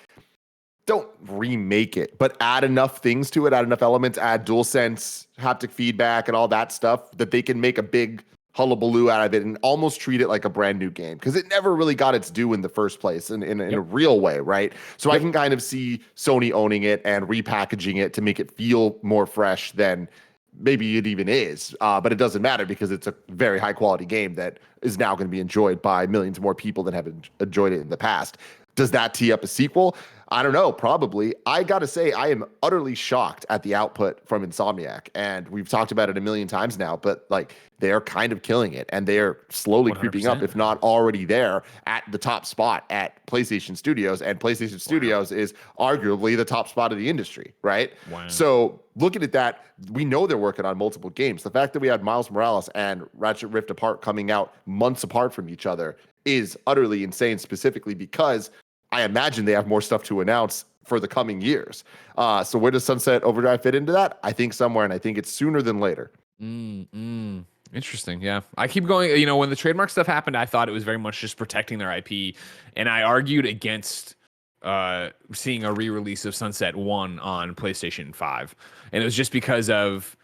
don't remake it, but add enough things to it, add enough elements, add DualSense, haptic feedback, and all that stuff that they can make a big hullabaloo out of it and almost treat it like a brand new game, because it never really got its due in the first place in a real way, right? So I can kind of see Sony owning it and repackaging it to make it feel more fresh than maybe it even is, but it doesn't matter because it's a very high quality game that is now going to be enjoyed by millions more people than have enjoyed it in the past. Does that tee up a sequel? I don't know, probably. I got to say, I am utterly shocked at the output from Insomniac. And we've talked about it a million times now, but like they are kind of killing it. And they are slowly 100%. Creeping up, if not already there, at the top spot at PlayStation Studios. And PlayStation Studios is arguably the top spot of the industry, right? Wow. So looking at that, we know they're working on multiple games. The fact that we had Miles Morales and Ratchet Rift Apart coming out months apart from each other is utterly insane, specifically because I imagine they have more stuff to announce for the coming years. So where does Sunset Overdrive fit into that? I think somewhere, and I think it's sooner than later. Interesting. Yeah. I keep going, when the trademark stuff happened, I thought it was very much just protecting their IP. And I argued against seeing a re-release of Sunset 1 on PlayStation 5. And it was just because of,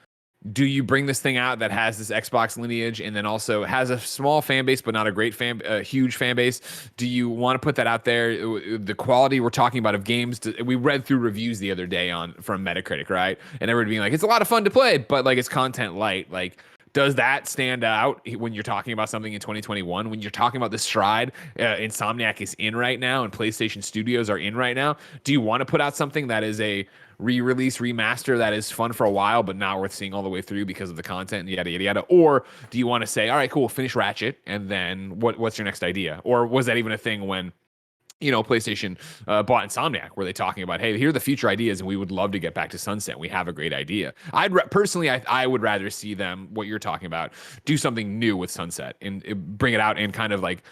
do you bring this thing out that has this Xbox lineage and then also has a small fan base but not a huge fan base? Do you want to put that out there? The quality we're talking about of games, we read through reviews the other day from Metacritic, right? And everybody being like, it's a lot of fun to play, but like it's content light. Like, does that stand out when you're talking about something in 2021? When you're talking about the stride Insomniac is in right now and PlayStation Studios are in right now? Do you want to put out something that is a re-release, remaster that is fun for a while but not worth seeing all the way through because of the content and yada, yada, yada? Or do you want to say, all right, cool, finish Ratchet, and then what's your next idea? Or was that even a thing when PlayStation bought Insomniac? Were they talking about, hey, here are the future ideas, and we would love to get back to Sunset. We have a great idea. Personally, I would rather see them, what you're talking about, do something new with Sunset and bring it out and kind of like,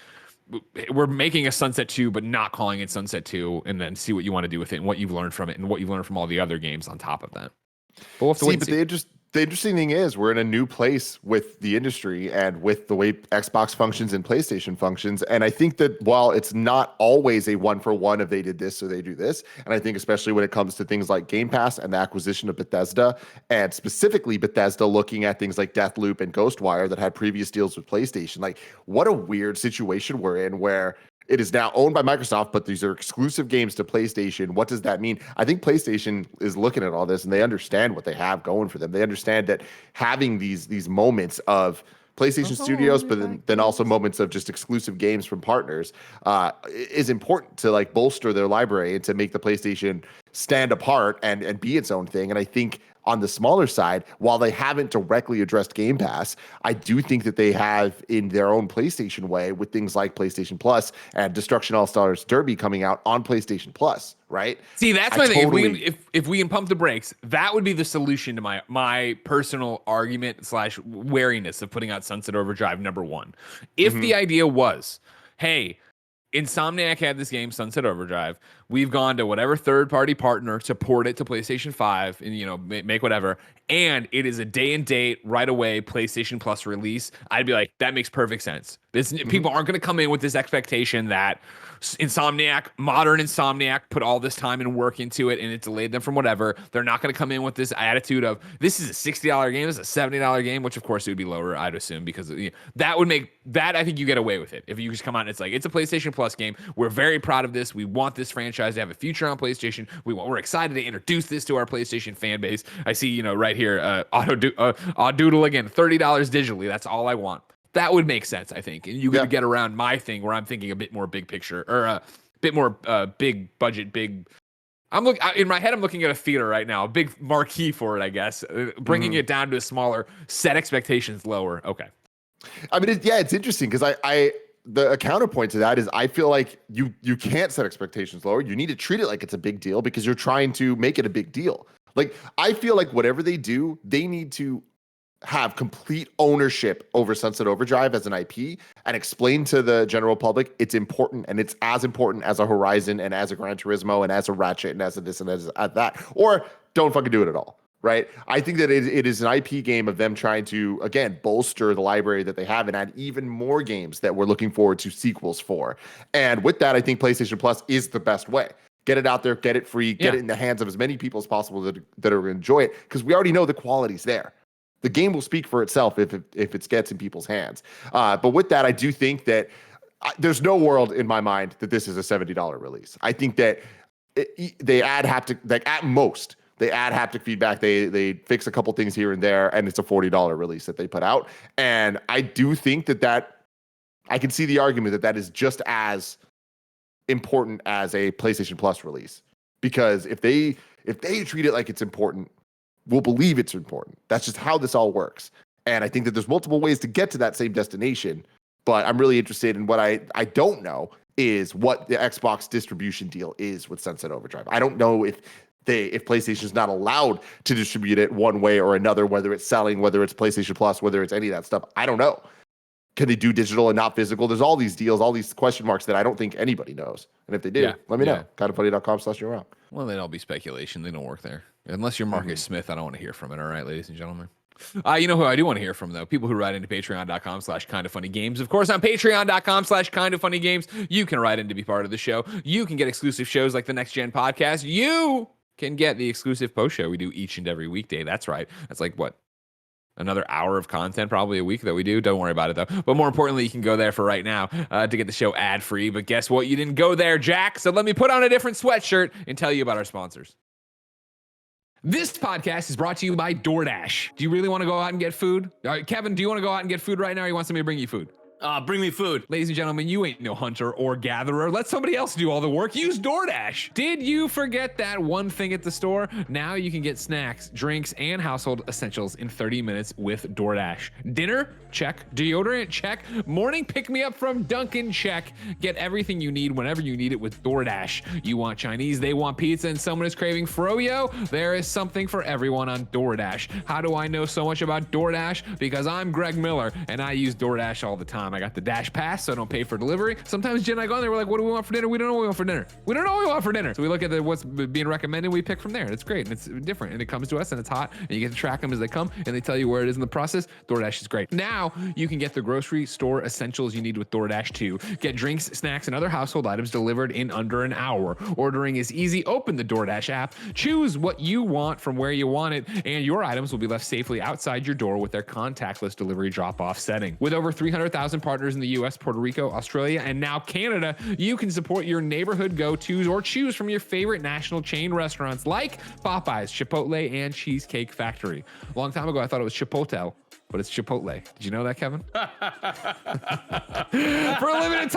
we're making a Sunset 2, but not calling it Sunset 2, and then see what you want to do with it and what you've learned from it and what you've learned from all the other games on top of that. But we'll have to wait and see. The interesting thing is we're in a new place with the industry and with the way Xbox functions and PlayStation functions. And I think that while it's not always a 1-for-1 if they did this or they do this, and I think especially when it comes to things like Game Pass and the acquisition of Bethesda, and specifically Bethesda looking at things like Deathloop and Ghostwire that had previous deals with PlayStation, like what a weird situation we're in where it is now owned by Microsoft, but these are exclusive games to PlayStation. What does that mean? I think PlayStation is looking at all this and they understand what they have going for them. They understand that having these moments of PlayStation Studios, but then also moments of just exclusive games from partners is important to like bolster their library and to make the PlayStation stand apart and be its own thing. And I think on the smaller side, while they haven't directly addressed Game Pass, I do think that they have in their own PlayStation way with things like PlayStation Plus and Destruction All-Stars Derby coming out on PlayStation Plus, right? See, that's my thing. If we can pump the brakes, that would be the solution to my personal argument / wariness of putting out Sunset Overdrive #1. If the idea was, hey, Insomniac had this game, Sunset Overdrive. We've gone to whatever third-party partner to port it to PlayStation 5 and, make whatever. And it is a day and date, right away, PlayStation Plus release. I'd be like, that makes perfect sense. People aren't going to come in with this expectation that modern Insomniac put all this time and work into it and it delayed them from whatever. They're not going to come in with this attitude of, this is a $60 game, this is a $70 game, which of course it would be lower, I'd assume, because that would make that, I think you get away with it. If you just come out and it's like, it's a PlayStation Plus game. We're very proud of this. We want this franchise to have a future on PlayStation. We're excited to introduce this to our PlayStation fan base. I see, right here, Doodle again, $30 digitally. That's all I want. That would make sense, I think. And you could get around my thing where I'm thinking a bit more big picture or a bit more big budget, in my head, I'm looking at a theater right now, a big marquee for it, I guess. Bringing it down to a smaller, set expectations lower. Okay. I mean, it's interesting because the counterpoint to that is I feel like you can't set expectations lower. You need to treat it like it's a big deal because you're trying to make it a big deal. Like, I feel like whatever they do, they need to have complete ownership over Sunset Overdrive as an IP and explain to the general public it's important and it's as important as a Horizon and as a Gran Turismo and as a Ratchet and as a this and as at that, or don't fucking do it at all, right? I think that it is an IP game of them trying to, again, bolster the library that they have and add even more games that we're looking forward to sequels for. And with that, I think PlayStation Plus is the best way. Get it out there, get it free, get it in the hands of as many people as possible that are going to enjoy it because we already know the quality's there. The game will speak for itself if it gets in people's hands. But with that, I do think that there's no world in my mind that this is a $70 release. I think that they add haptic, like at most, they add haptic feedback. They fix a couple things here and there, and it's a $40 release that they put out. And I do think that I can see the argument that is just as important as a PlayStation Plus release. Because if they treat it like it's important, we'll believe it's important. That's just how this all works. And I think that there's multiple ways to get to that same destination, but I'm really interested in what I don't know is what the Xbox distribution deal is with Sunset Overdrive. I don't know if PlayStation's not allowed to distribute it one way or another, whether it's selling, whether it's PlayStation Plus, whether it's any of that stuff. I don't know. Can they do digital and not physical? There's all these deals, all these question marks that I don't think anybody knows. And if they do, let me know. Kindoffunny.com/you're wrong. Well, then it'll be speculation. They don't work there. Unless you're Marcus Smith, I don't want to hear from it. All right, ladies and gentlemen. You know who I do want to hear from, though? People who write into patreon.com/kindoffunnygames. Of course, on patreon.com/kindoffunnygames, you can write in to be part of the show. You can get exclusive shows like the Next Gen podcast. You can get the exclusive post show we do each and every weekday. That's right. That's like, what? Another hour of content probably a week that we do. Don't worry about it, though. But more importantly, you can go there for right now to get the show ad-free. But guess what? You didn't go there, Jack. So let me put on a different sweatshirt and tell you about our sponsors. This podcast is brought to you by DoorDash. Do you really want to go out and get food? Kevin, do you want to go out and get food right now, or you want somebody to bring you food? Bring me food. Ladies and gentlemen, you ain't no hunter or gatherer. Let somebody else do all the work. Use DoorDash. Did you forget that one thing at the store? Now you can get snacks, drinks, and household essentials in 30 minutes with DoorDash. Dinner? Check. Deodorant? Check. Morning pick-me-up from Dunkin'? Check. Get everything you need whenever you need it with DoorDash. You want Chinese, they want pizza, and someone is craving froyo? There is something for everyone on DoorDash. How do I know so much about DoorDash? Because I'm Greg Miller, and I use DoorDash all the time. time. I got the Dash Pass, so I don't pay for delivery. Sometimes Jen and I go on there, we're like, what do we want for dinner? We don't know what we want for dinner. We don't know what we want for dinner. So we look at what's being recommended, we pick from there. And it's great, and it's different, and it comes to us, and it's hot, and you get to track them as they come, and they tell you where it is in the process. DoorDash is great. Now, you can get the grocery store essentials you need with DoorDash too. Get drinks, snacks, and other household items delivered in under an hour. Ordering is easy. Open the DoorDash app, choose what you want from where you want it, and your items will be left safely outside your door with their contactless delivery drop-off setting. With over 300,000 partners in the US, Puerto Rico, Australia, and now Canada, you can support your neighborhood go-tos or choose from your favorite national chain restaurants like Popeyes, Chipotle, and Cheesecake Factory. A long time ago, I thought it was Chipotle, but it's Chipotle. Did you know that, Kevin? For a limited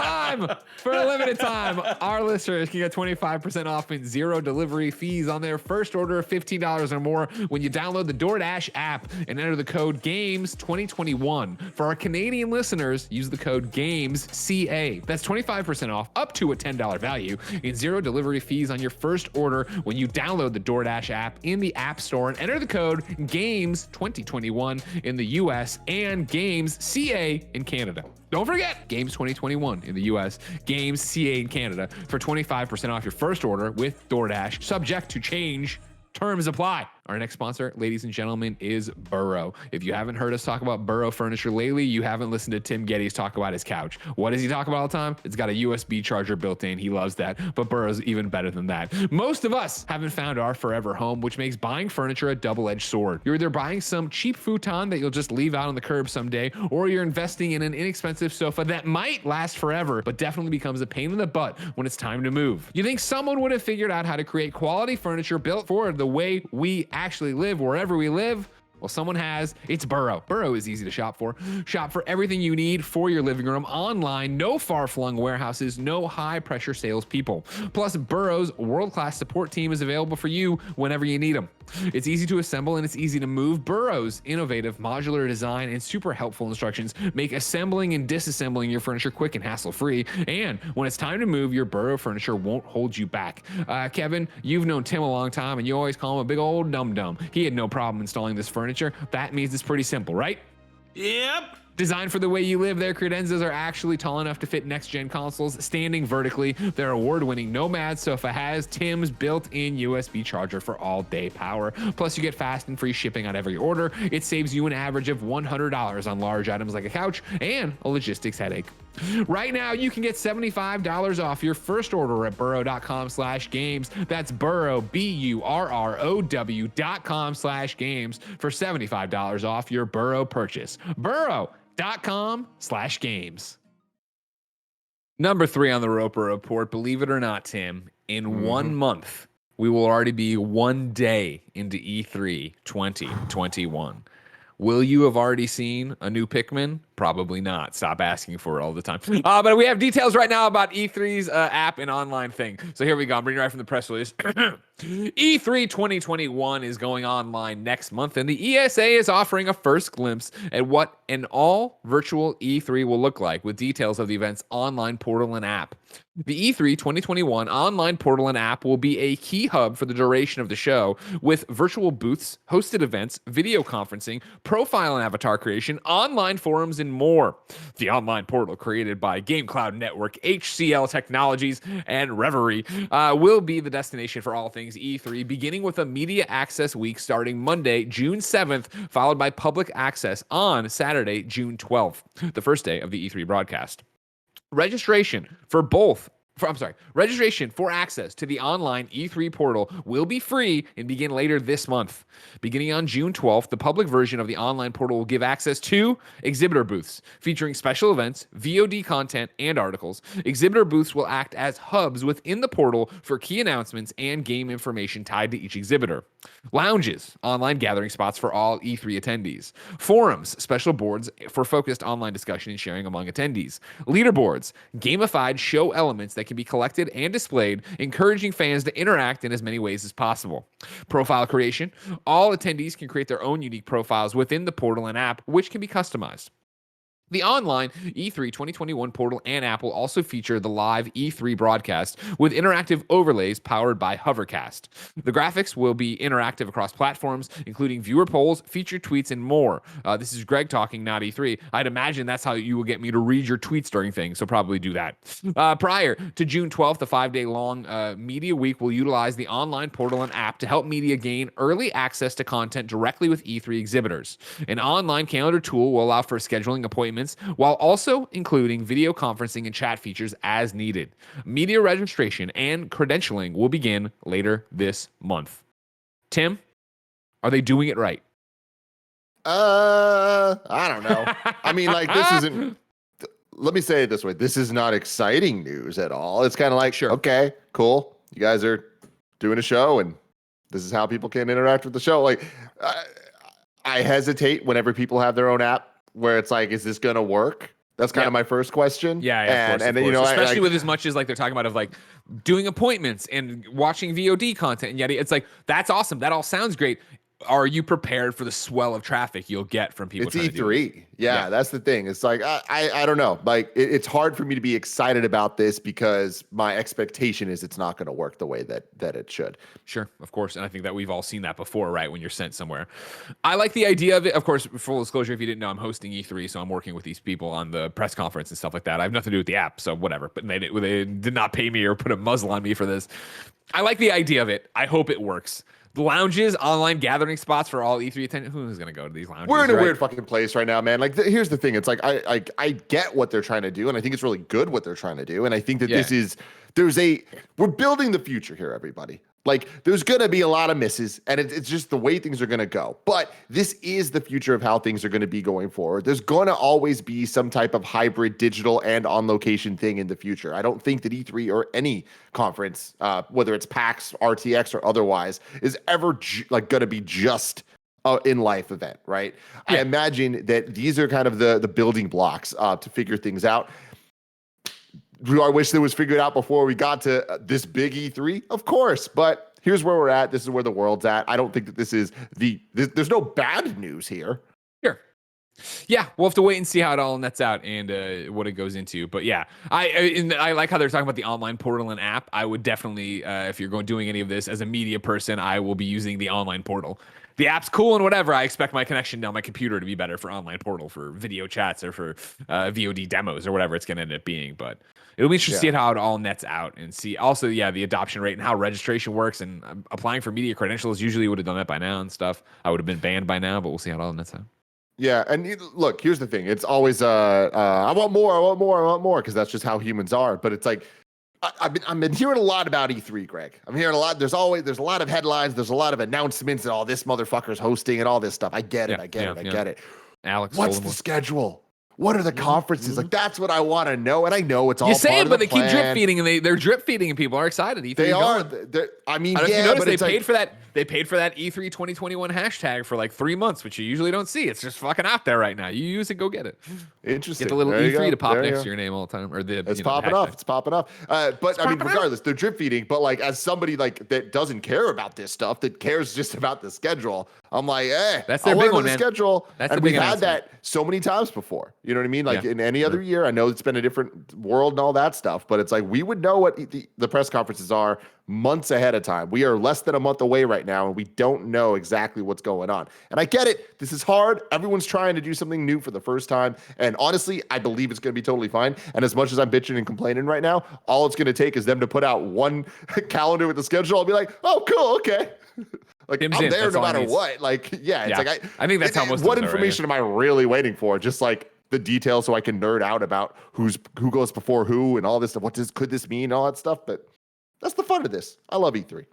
time, our listeners can get 25% off and zero delivery fees on their first order of $15 or more when you download the DoorDash app and enter the code GAMES2021. For our Canadian listeners, use the code GAMESCA. That's 25% off up to a $10 value and zero delivery fees on your first order when you download the DoorDash app in the App Store and enter the code GAMES2021 in the US and Games CA in Canada. Don't forget, Games 2021 in the US, Games CA in Canada for 25% off your first order with DoorDash, subject to change. Terms apply. Our next sponsor, ladies and gentlemen, is Burrow. If you haven't heard us talk about Burrow furniture lately, you haven't listened to Tim Gettys talk about his couch. What does he talk about all the time? It's got a USB charger built in. He loves that, but Burrow's even better than that. Most of us haven't found our forever home, which makes buying furniture a double-edged sword. You're either buying some cheap futon that you'll just leave out on the curb someday, or you're investing in an inexpensive sofa that might last forever, but definitely becomes a pain in the butt when it's time to move. You think someone would have figured out how to create quality furniture built for the way we actually live wherever we live? Well, someone has. It's Burrow. Burrow is easy to shop for. Shop for everything you need for your living room online. No far-flung warehouses, no high-pressure salespeople. Plus, Burrow's world-class support team is available for you whenever you need them. It's easy to assemble and it's easy to move. Burrow's innovative modular design and super helpful instructions make assembling and disassembling your furniture quick and hassle-free. And when it's time to move, your Burrow furniture won't hold you back. Kevin, you've known Tim a long time and you always call him a big old dum-dum. He had no problem installing this furniture. That means it's pretty simple, right? Yep. Designed for the way you live, their credenzas are actually tall enough to fit next-gen consoles standing vertically. Their award-winning Nomad sofa has Tim's built-in USB charger for all-day power. Plus, you get fast and free shipping on every order. It saves you an average of $100 on large items like a couch and a logistics headache. Right now, you can get $75 off your first order at burrow.com/games. That's Burrow, BURROW.com/games for $75 off your Burrow purchase. Burrow.com/games. Number 3 on the Roper Report, believe it or not, Tim, in 1 month, we will already be 1 day into E3 2021. Will you have already seen a new Pikmin? Probably not. Stop asking for it all the time. But we have details right now about E3's app and online thing. So here we go. I'm bringing it right from the press release. E3 2021 is going online next month, and the ESA is offering a first glimpse at what an all-virtual E3 will look like, with details of the event's online portal and app. The E3 2021 online portal and app will be a key hub for the duration of the show, with virtual booths, hosted events, video conferencing, profile and avatar creation, online forums, and more. The online portal, created by Game Cloud Network, HCL Technologies, and Reverie, will be the destination for all things E3, beginning with a media access week starting Monday, June 7th, followed by public access on Saturday, June 12th, the first day of the E3 broadcast. Registration for access to the online E3 portal will be free and begin later this month. Beginning on June 12th, the public version of the online portal will give access to exhibitor booths featuring special events, VOD content, and articles. Exhibitor booths will act as hubs within the portal for key announcements and game information tied to each exhibitor. Lounges, online gathering spots for all E3 attendees. Forums, special boards for focused online discussion and sharing among attendees. Leaderboards, gamified show elements that can be collected and displayed, encouraging fans to interact in as many ways as possible. Profile creation, all attendees can create their own unique profiles within the portal and app, which can be customized. The online E3 2021 portal and app will also feature the live E3 broadcast with interactive overlays powered by Hovercast. The graphics will be interactive across platforms, including viewer polls, featured tweets, and more. This is Greg talking, not E3. I'd imagine that's how you will get me to read your tweets during things, so probably do that. Prior to June 12th, the 5-day long media week will utilize the online portal and app to help media gain early access to content directly with E3 exhibitors. An online calendar tool will allow for scheduling appointments while also including video conferencing and chat features as needed. Media registration and credentialing will begin later this month. Tim, are they doing it right? I don't know. I mean, like, this isn't. Let me say it this way: this is not exciting news at all. It's kind of like, Sure. Okay, cool. You guys are doing a show, and this is how people can interact with the show. Like, I hesitate whenever people have their own app, where it's like, is this gonna work? That's kind of my first question. Yeah, of course, you know, especially with as much as like they're talking about of like doing appointments and watching VOD content and yet it's like that's awesome. That all sounds great. Are you prepared for the swell of traffic you'll get from people? It's trying E3. To do Yeah, that's the thing. It's like I don't know. Like it's hard for me to be excited about this because my expectation is it's not going to work the way that it should. Sure, of course. And I think that we've all seen that before, right? When you're sent somewhere. I like the idea of it. Of course, full disclosure, if you didn't know, I'm hosting E3, so I'm working with these people on the press conference and stuff like that. I have nothing to do with the app, so whatever. But they did not pay me or put a muzzle on me for this. I like the idea of it. I hope it works. The lounges, online gathering spots for all E3 attendees. Who's going to go to these lounges? We're in a weird fucking place right now, man. Like, here's the thing. It's like I get what they're trying to do, and I think it's really good what they're trying to do. And I think that we're building the future here, everybody. Like, there's going to be a lot of misses, and it's just the way things are going to go. But this is the future of how things are going to be going forward. There's going to always be some type of hybrid digital and on-location thing in the future. I don't think that E3 or any conference, whether it's PAX, RTX, or otherwise, is ever going to be just in-life event, right? Yeah. I imagine that these are kind of the building blocks to figure things out. Do I wish that was figured out before we got to this big E3? Of course, but here's where we're at. This is where the world's at. I don't think that this is there's no bad news here. Sure. Yeah, we'll have to wait and see how it all nets out and what it goes into. But yeah, I like how they're talking about the online portal and app. I would definitely, if you're doing any of this as a media person, I will be using the online portal. The app's cool and whatever. I expect my connection on my computer to be better for online portal, for video chats, or for VOD demos, or whatever it's going to end up being. But it'll be interesting to see how it all nets out and see also, the adoption rate and how registration works. And applying for media credentials, usually would have done that by now and stuff. I would have been banned by now, but we'll see how it all nets out. Yeah, and look, here's the thing. It's always I want more, because that's just how humans are. But it's like I've been hearing a lot about E3, Greg. I'm hearing a lot. There's a lot of headlines. There's a lot of announcements and all this motherfucker's hosting and all this stuff. I get it. I get it. Alex, what's the schedule? What are the conferences? Like, that's what I want to know. And I know it's all you say part it, of but the they keep drip plan. feeding, and they're drip feeding, and people are excited. E3 They are. I mean, yeah, but they it's paid for that. They paid for that E3 2021 hashtag for like 3 months, which you usually don't see. It's just fucking out there right now. You use it, go get it. Interesting. Get the little there E3 to pop next to your name all the time, or it's popping up. It's popping up. But I mean, regardless, they're drip feeding. But like, as somebody like that doesn't care about this stuff, that cares just about the schedule, I'm like, that's their big one, man. Schedule. That's and the big we've had that so many times before. You know what I mean? Like in any other year, I know it's been a different world and all that stuff, but it's like we would know what the press conferences are months ahead of time. We are less than a month away right now, and we don't know exactly what's going on. And I get it. This is hard. Everyone's trying to do something new for the first time. And honestly, I believe it's going to be totally fine. And as much as I'm bitching and complaining right now, all it's going to take is them to put out one calendar with the schedule. I'll be like, oh, cool. Okay. Like, I'm there no matter what. Like, it's like, I think that's how most what information am I really waiting for? Just like the details so I can nerd out about who goes before who and all this stuff. Could this mean, all that stuff? But that's the fun of this. I love E3.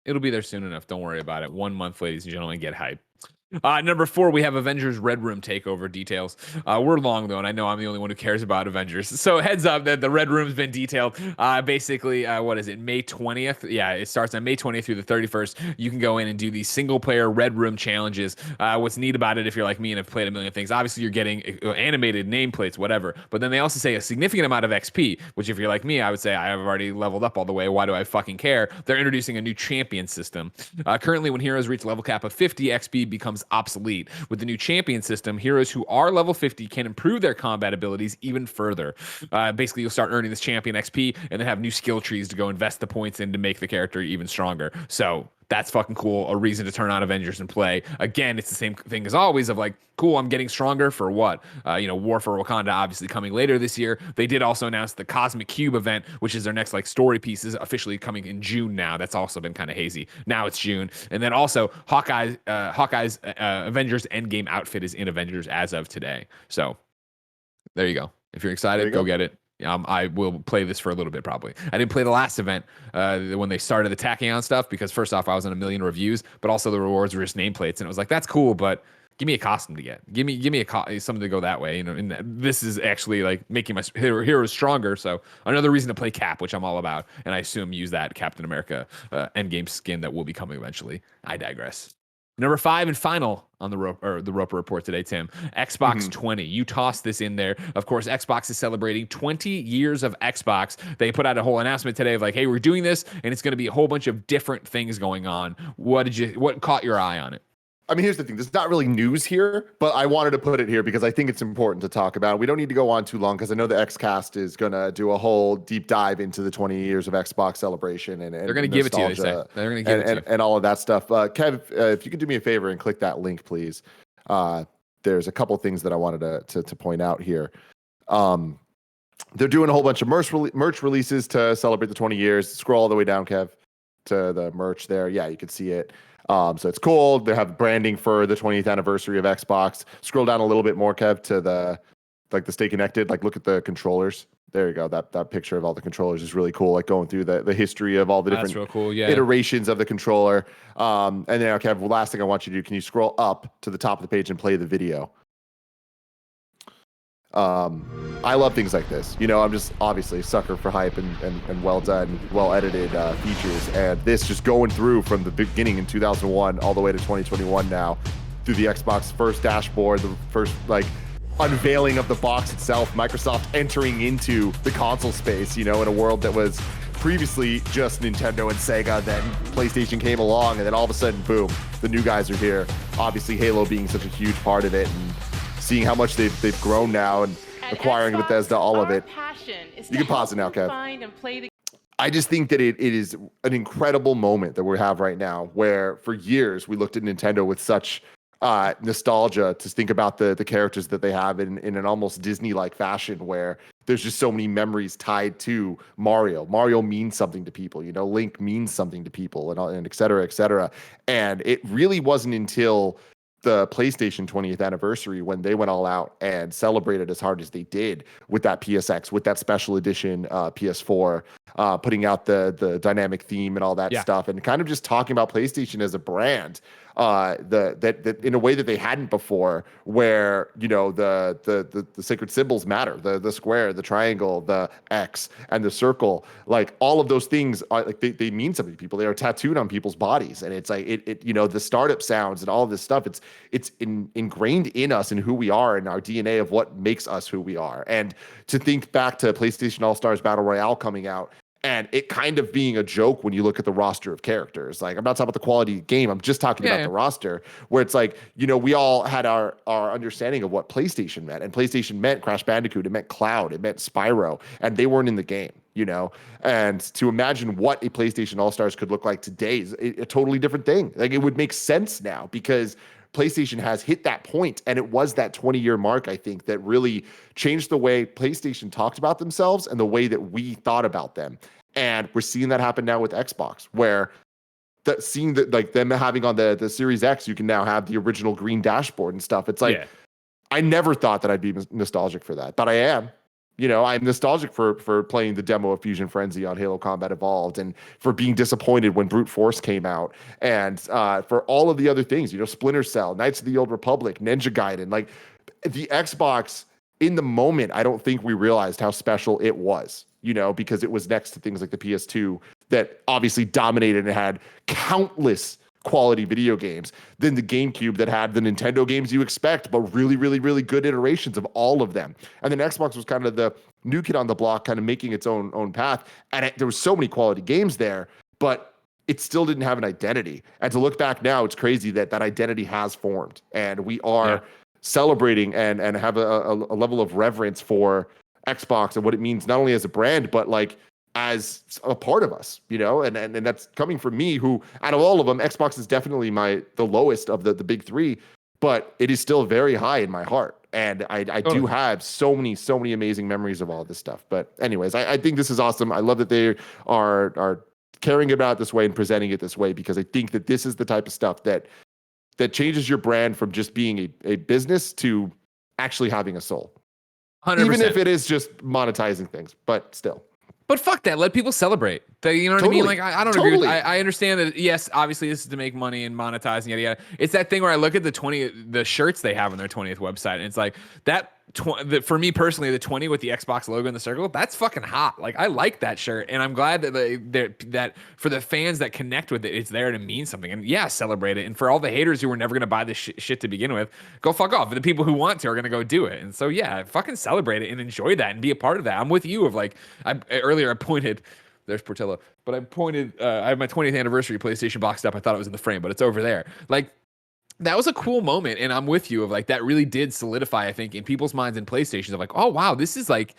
It'll be there soon enough. Don't worry about it. 1 month, ladies and gentlemen, get hype. Number 4, we have Avengers Red Room Takeover details. We're long, though, and I know I'm the only one who cares about Avengers. So heads up that the Red Room's been detailed. Basically, what is it, May 20th? Yeah, it starts on May 20th through the 31st. You can go in and do these single-player Red Room challenges. What's neat about it, if you're like me and have played a million things, obviously you're getting animated nameplates, whatever. But then they also say a significant amount of XP, which if you're like me, I would say I have already leveled up all the way. Why do I fucking care? They're introducing a new champion system. Currently, when heroes reach level cap of 50, XP becomes is obsolete. With the new champion system, heroes who are level 50 can improve their combat abilities even further. Basically, you'll start earning this champion XP and then have new skill trees to go invest the points in to make the character even stronger. So that's fucking cool. A reason to turn on Avengers and play. Again, it's the same thing as always of like, cool, I'm getting stronger for what? War for Wakanda obviously coming later this year. They did also announce the Cosmic Cube event, which is their next like story pieces, officially coming in June now. That's also been kind of hazy. Now it's June. And then also Hawkeye's Avengers Endgame outfit is in Avengers as of today. So there you go. If you're excited, go get it. I will play this for a little bit probably. I didn't play the last event when they started attacking on stuff because first off, I was on a million reviews, but also the rewards were just nameplates, and it was like, that's cool, but give me a costume to get. Give me something to go that way. And this is actually like making my heroes stronger. So another reason to play Cap, which I'm all about, and I assume use that Captain America Endgame skin that will be coming eventually. I digress. Number 5 and final on the Roper Report today, Tim. Xbox 20. You tossed this in there. Of course, Xbox is celebrating 20 years of Xbox. They put out a whole announcement today of like, hey, we're doing this, and it's going to be a whole bunch of different things going on. What caught your eye on it? I mean, here's the thing. There's not really news here, but I wanted to put it here because I think it's important to talk about. We don't need to go on too long because I know the XCast is going to do a whole deep dive into the 20 years of Xbox celebration. And they're going to give it to you, they say. They're going to give it to you. And all of that stuff. Kev, if you could do me a favor and click that link, please. There's a couple things that I wanted to point out here. They're doing a whole bunch of merch releases to celebrate the 20 years. Scroll all the way down, Kev, to the merch there. Yeah, you can see it. So it's cool. They have branding for the 20th anniversary of Xbox. Scroll down a little bit more, Kev, to the Stay Connected. Like, look at the controllers. There you go. That picture of all the controllers is really cool. Like going through the history of all the different real cool, yeah. iterations of the controller. And then, Kev, last thing I want you to do, can you scroll up to the top of the page and play the video? I love things like this. I'm just obviously a sucker for hype and well done, well edited features. And this just going through from the beginning in 2001 all the way to 2021 now through the Xbox first dashboard, the first unveiling of the box itself, Microsoft entering into the console space, in a world that was previously just Nintendo and Sega. Then PlayStation came along, and then all of a sudden, boom, the new guys are here. Obviously, Halo being such a huge part of it, and seeing how much they've grown now and acquiring Xbox, Bethesda, all of it. You can pause it now, Kev. I just think that it is an incredible moment that we have right now where for years we looked at Nintendo with such nostalgia to think about the characters that they have in an almost Disney-like fashion where there's just so many memories tied to Mario. Mario means something to people, Link means something to people and et cetera, et cetera. And it really wasn't until the PlayStation 20th anniversary when they went all out and celebrated as hard as they did with that PSX, with that special edition PS4, putting out the dynamic theme and all that stuff, and kind of just talking about PlayStation as a brand, that in a way that they hadn't before, where the sacred symbols matter, the square, the triangle, the X, and the circle, like all of those things are like they mean something to people. They are tattooed on people's bodies, and it's like it the startup sounds and all of this stuff. It's ingrained in us and who we are and our DNA of what makes us who we are. And to think back to PlayStation All-Stars Battle Royale coming out, and it kind of being a joke when you look at the roster of characters. Like, I'm not talking about the quality of the game. I'm just talking about the roster, where it's like, we all had our understanding of what PlayStation meant. And PlayStation meant Crash Bandicoot. It meant Cloud. It meant Spyro. And they weren't in the game, And to imagine what a PlayStation All-Stars could look like today is a totally different thing. Like, it would make sense now because PlayStation has hit that point, and it was that 20-year mark, I think, that really changed the way PlayStation talked about themselves and the way that we thought about them. And we're seeing that happen now with Xbox, where seeing that, like, them having on the Series X, you can now have the original green dashboard and stuff. It's like, I never thought that I'd be nostalgic for that, but I am. I'm nostalgic for playing the demo of Fusion Frenzy on Halo Combat Evolved, and for being disappointed when Brute Force came out, and for all of the other things, Splinter Cell, Knights of the Old Republic, Ninja Gaiden. Like, the Xbox, in the moment, I don't think we realized how special it was, because it was next to things like the PS2 that obviously dominated and had countless quality video games, than the GameCube that had the Nintendo games you expect, but really, really, really good iterations of all of them. And then Xbox was kind of the new kid on the block, kind of making its own path. And there was so many quality games there, but it still didn't have an identity. And to look back now, it's crazy that that identity has formed, and we are celebrating and have a level of reverence for Xbox and what it means not only as a brand but like as a part of us, you know. And that's coming from me, who out of all of them, Xbox is definitely the lowest of the big three, but it is still very high in my heart. And I do have so many amazing memories of all this stuff. But anyways, I think this is awesome. I love that they are caring about it this way and presenting it this way, because I think that this is the type of stuff that changes your brand from just being a business to actually having a soul. 100%. Even if it is just monetizing things, but still. But fuck that. Let people celebrate. You know what I mean? Like, I don't agree with I understand that, yes, obviously this is to make money and monetize and yada yada. It's that thing where I look at the shirts they have on their 20th website, and it's like for me personally, the 20 with the Xbox logo in the circle, that's fucking hot. Like, I like that shirt, and I'm glad that that for the fans that connect with it, it's there to mean something. And yeah, celebrate it. And for all the haters who were never gonna buy this shit to begin with, go fuck off. The people who want to are gonna go do it. And so yeah, fucking celebrate it and enjoy that and be a part of that. I'm with you. Of like, earlier I pointed. There's Portillo. But I have my 20th anniversary PlayStation boxed up. I thought it was in the frame, but it's over there. Like, that was a cool moment. And I'm with you of like, that really did solidify, I think, in people's minds and PlayStations of like, oh, wow, this is like,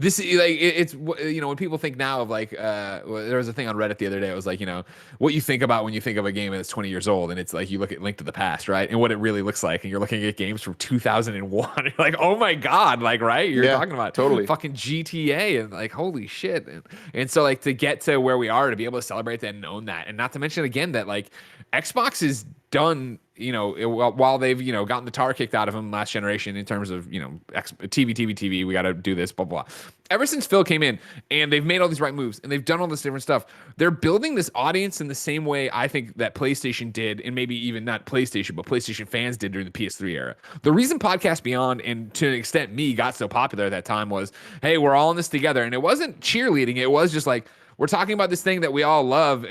it's, you know, when people think now of like, there was a thing on Reddit the other day. It was like, you know, what you think about when you think of a game that's 20 years old, and it's like, you look at Link to the Past, right? And what it really looks like. And you're looking at games from 2001. You're like, oh my God, like, right? You're talking about fucking GTA and like, holy shit. And so like, to get to where we are, to be able to celebrate that and own that. And not to mention again, that like Xbox is done, you know, while they've, you know, gotten the tar kicked out of them last generation in terms of, you know, TV, we got to do this, blah, blah. Ever since Phil came in and they've made all these right moves and they've done all this different stuff, they're building this audience in the same way I think that PlayStation did, and maybe even not PlayStation, but PlayStation fans did during the PS3 era. The reason Podcast Beyond, and to an extent me, got so popular at that time was, hey, we're all in this together. And it wasn't cheerleading. It was just like, we're talking about this thing that we all love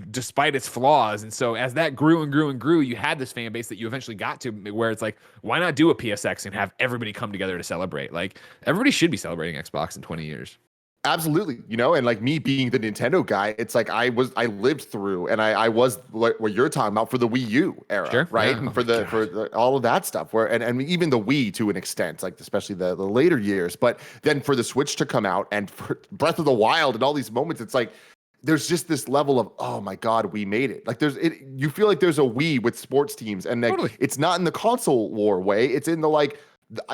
despite its flaws. And so as that grew and grew and grew, you had this fan base that you eventually got to where it's like, why not do a PSX and have everybody come together to celebrate? Like, everybody should be celebrating Xbox in 20 years. Absolutely, you know, and like me being the Nintendo guy, it's like I lived through, and I was what you're talking about for the Wii U era, right? Yeah. And for all of that stuff, where and even the Wii to an extent, like especially the later years, but then for the Switch to come out and for Breath of the Wild and all these moments, it's like there's just this level of, oh my God, we made it. Like you feel like there's a Wii with sports teams, and like it's not in the console war way, it's in the like,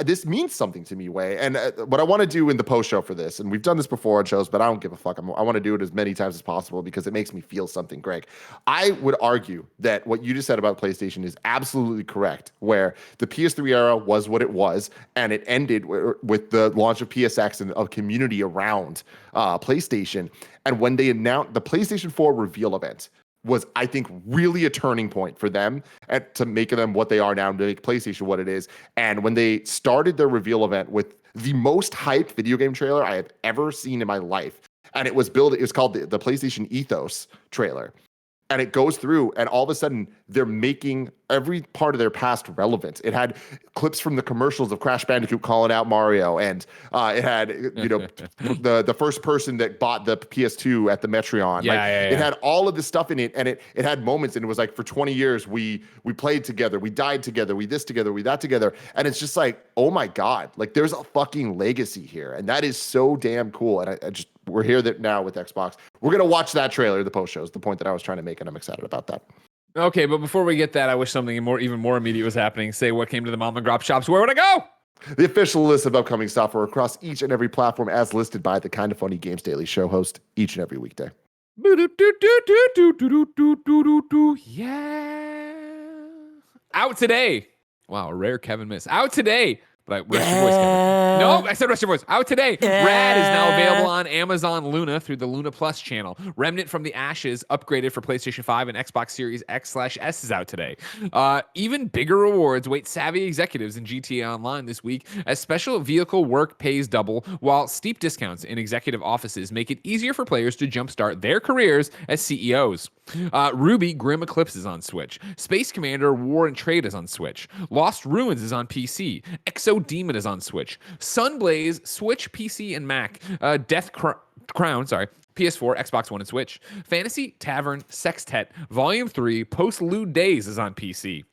this means something to me way. And what I want to do in the post show for this, and we've done this before on shows, but I don't give a fuck. I want to do it as many times as possible because it makes me feel something, Greg. I would argue that what you just said about PlayStation is absolutely correct, where the PS3 era was what it was, and it ended with the launch of PSX and a community around PlayStation. And when they announced the PlayStation 4 reveal event, was, I think, really a turning point for them and to make them what they are now, to make PlayStation what it is. And when they started their reveal event with the most hyped video game trailer I have ever seen in my life, and it was called the PlayStation Ethos trailer. And it goes through, and all of a sudden, they're making every part of their past relevant. It had clips from the commercials of Crash Bandicoot calling out Mario, and it had, you know, the first person that bought the PS2 at the Metreon. It had all of this stuff in it, and it had moments, and it was like, for 20 years, we played together, we died together, we this together, we that together, and it's just like, oh my God, like there's a fucking legacy here, and that is so damn cool. And I just, we're here now with Xbox. We're going to watch that trailer, the post shows, the point that I was trying to make, and I'm excited about that. Okay, but before we get that, I wish something even more immediate was happening. Say what came to the mom and grop shops. Where would I go? The official list of upcoming software across each and every platform as listed by the Kinda Funny Games Daily Show host each and every weekday. Yeah. Out today. Wow, a rare Kevin miss. Out today. But rest your voice, Kevin. No, I said rest your voice. Out today. Rad is now available on Amazon Luna through the Luna Plus channel. Remnant from the Ashes, upgraded for PlayStation 5 and Xbox Series X/S, is out today. Even bigger rewards wait savvy executives in GTA Online this week, as special vehicle work pays double, while steep discounts in executive offices make it easier for players to jumpstart their careers as CEOs. Ruby Grim Eclipse is on Switch. Space Commander War and Trade is on Switch. Lost Ruins is on PC. Exo Demon is on Switch. Sunblaze, Switch, PC, and Mac. Crown, sorry. PS4, Xbox One, and Switch. Fantasy Tavern Sextet Volume 3 Post-Lude Days is on PC.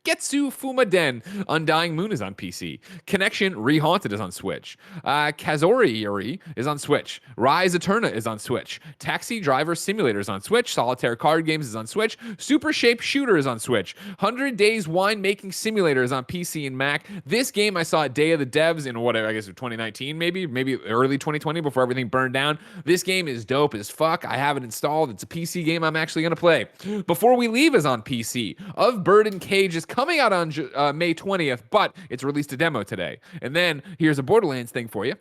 Getsu Fumaden Undying Moon is on PC. Connection Rehaunted is on Switch. Kazori is on Switch. Rise Eterna is on Switch. Taxi Driver Simulator is on Switch. Solitaire Card Games is on Switch. Super Shape Shooter is on Switch. 100 Days Winemaking Simulator is on PC and Mac. This game I saw at Day of the Devs in whatever, I guess 2019 maybe early 2020 before everything burned down. This game is dope as fuck. I have it installed. It's a PC game I'm actually going to play. Before We Leave is on PC. Of Bird and Cage is coming out on May 20th, but it's released a demo today. And then here's a Borderlands thing for you.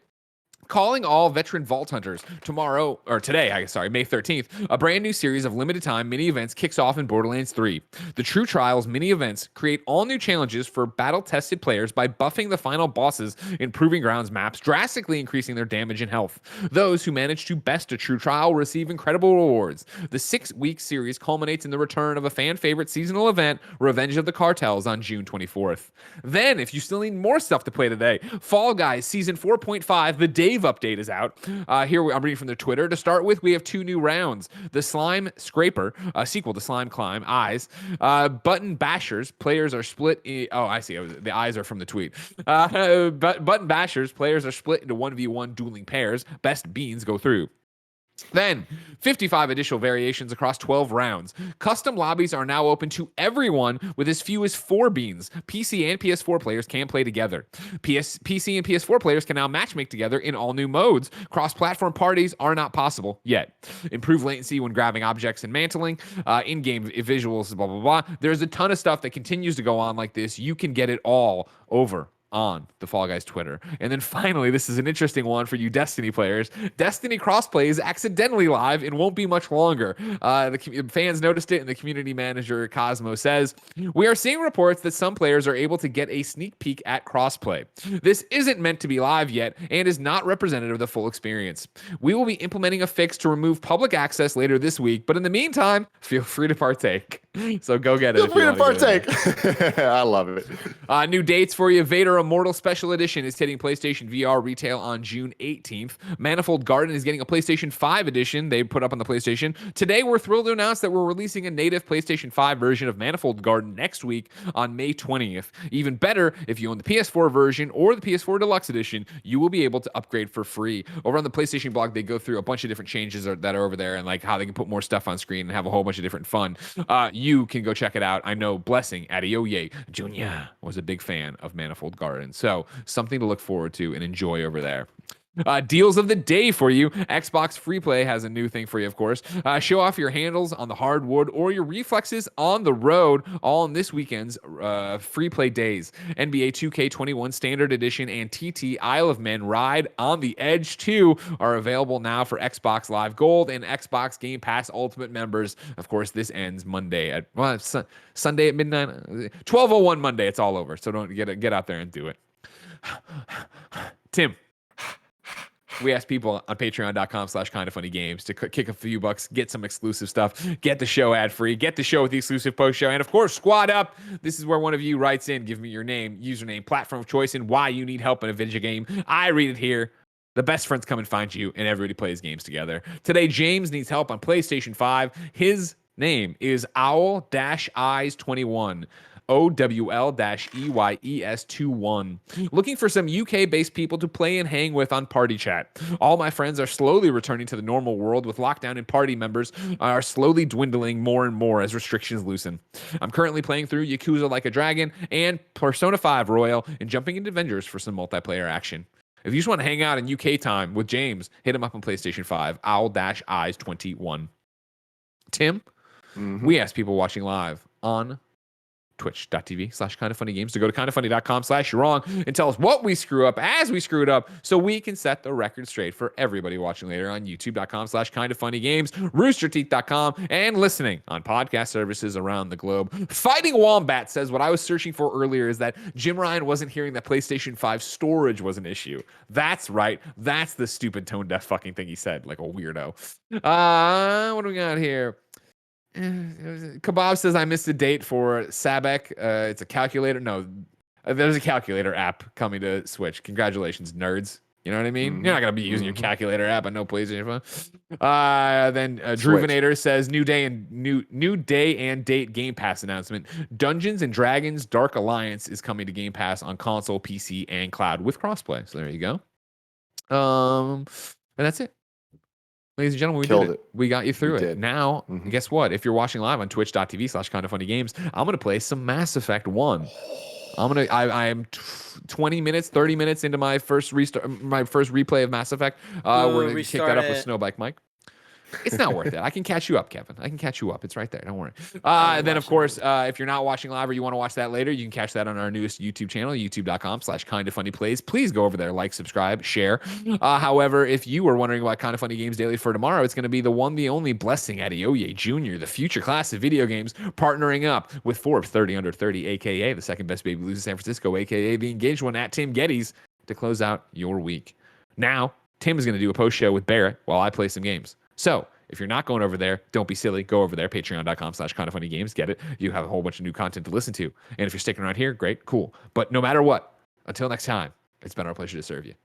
Calling all veteran Vault Hunters today, May 13th, a brand new series of limited time mini events kicks off in Borderlands 3. The True Trials mini events create all new challenges for battle tested players by buffing the final bosses in Proving Grounds maps, drastically increasing their damage and health. Those who manage to best a true trial receive incredible rewards. The 6-week series culminates in the return of a fan favorite seasonal event, Revenge of the Cartels, on June 24th. Then, if you still need more stuff to play today, Fall Guys Season 4.5, the Dave update is out. Here I'm reading from their Twitter. To start with, we have 2 new rounds. The Slime Scraper, a sequel to Slime Climb, Eyes. Button Bashers, players are split. I see. The eyes are from the tweet. Button Bashers, players are split into 1v1 dueling pairs. Best beans go through. Then, 55 additional variations across 12 rounds. Custom lobbies are now open to everyone with as few as 4 beans. PC and PS4 players can play together. PC and PS4 players can now matchmake together in all new modes. Cross-platform parties are not possible yet. Improved latency when grabbing objects and mantling. In-game visuals, blah, blah, blah. There's a ton of stuff that continues to go on like this. You can get it all over on the Fall Guys Twitter. And then finally, this is an interesting one for you Destiny players. Destiny crossplay is accidentally live and won't be much longer. The fans noticed it, and the community manager Cosmo says, "We are seeing reports that some players are able to get a sneak peek at crossplay. This isn't meant to be live yet and is not representative of the full experience. We will be implementing a fix to remove public access later this week, but in the meantime, feel free to partake." So go get it. Feel free to partake. I love it. New dates for you. Vader Immortal Special Edition is hitting PlayStation VR retail on June 18th. Manifold Garden is getting a PlayStation 5 edition they put up on the PlayStation. Today, we're thrilled to announce that we're releasing a native PlayStation 5 version of Manifold Garden next week on May 20th. Even better, if you own the PS4 version or the PS4 Deluxe Edition, you will be able to upgrade for free. Over on the PlayStation blog, they go through a bunch of different changes that are over there and like how they can put more stuff on screen and have a whole bunch of different fun. You can go check it out. I know Blessing, Adeoye Jr. was a big fan of Manifold Garden. So something to look forward to and enjoy over there. Deals of the day for you. Xbox Free Play has a new thing for you, of course. Show off your handles on the hardwood or your reflexes on the road, all in this weekend's Free Play days. NBA 2K21 Standard Edition and TT Isle of Men Ride on the Edge 2 are available now for Xbox Live Gold and Xbox Game Pass Ultimate members. Of course, this ends Monday at Sunday at midnight. 12:01 Monday. It's all over. So don't get out there and do it. Tim. We ask people on patreon.com/kindoffunnygames to kick a few bucks, get some exclusive stuff, get the show ad-free, get the show with the exclusive post-show, and of course, Squad Up. This is where one of you writes in, give me your name, username, platform of choice, and why you need help in a video game. I read it here. The best friends come and find you, and everybody plays games together. Today, James needs help on PlayStation 5. His name is Owl-Eyes21. OWL-EYES21. Looking for some UK-based people to play and hang with on Party Chat. All my friends are slowly returning to the normal world, with lockdown and party members are slowly dwindling more and more as restrictions loosen. I'm currently playing through Yakuza Like a Dragon and Persona 5 Royal and jumping into Avengers for some multiplayer action. If you just want to hang out in UK time with James, hit him up on PlayStation 5, Owl-Eyes21. Tim, we ask people watching live on twitch.tv/kindoffunnygames to go to kindoffunny.com/you'rewrong and tell us what we screw up as we screw it up so we can set the record straight for everybody watching later on youtube.com/kindoffunnygames, roosterteeth.com, and listening on podcast services around the globe. Fighting Wombat says what I was searching for earlier is that Jim Ryan wasn't hearing that PlayStation 5 storage was an issue. That's right. That's the stupid tone deaf fucking thing he said, like a weirdo. What do we got here? Kebab says I missed a date for Sabek. It's a calculator. No, there's a calculator app coming to Switch. Congratulations, nerds. You know what I mean? You're not gonna be using your calculator app on no PlayStation phone. Then Switch. Druvenator says new day and date Game Pass announcement. Dungeons and Dragons Dark Alliance is coming to Game Pass on console, PC, and cloud with crossplay. So there you go. And that's it. Ladies and gentlemen, we Killed did it. We got you through We it. did. Now, guess what? If you're watching live on twitch.tv/kindafunnygames, I'm going to play some Mass Effect 1. I am 20 minutes, 30 minutes into my first replay of Mass Effect. We're going to kick that up with Snowbike Mike. It's not worth it. I can catch you up, Kevin. I can catch you up. It's right there. Don't worry. And then, of course, if you're not watching live or you want to watch that later, you can catch that on our newest YouTube channel, youtube.com/kindafunnyplays. Please go over there, like, subscribe, share. However, if you were wondering about Kinda Funny Games Daily for tomorrow, it's going to be the one, the only Blessing Adeoye Jr., the future class of video games, partnering up with Forbes 30 Under 30, a.k.a. the second best baby blues in San Francisco, a.k.a. the engaged one at Tim Gettys, to close out your week. Now, Tim is going to do a post show with Barrett while I play some games. So, if you're not going over there, don't be silly. Go over there, patreon.com/kindafunnygames. Get it. You have a whole bunch of new content to listen to. And if you're sticking around here, great, cool. But no matter what, until next time, it's been our pleasure to serve you.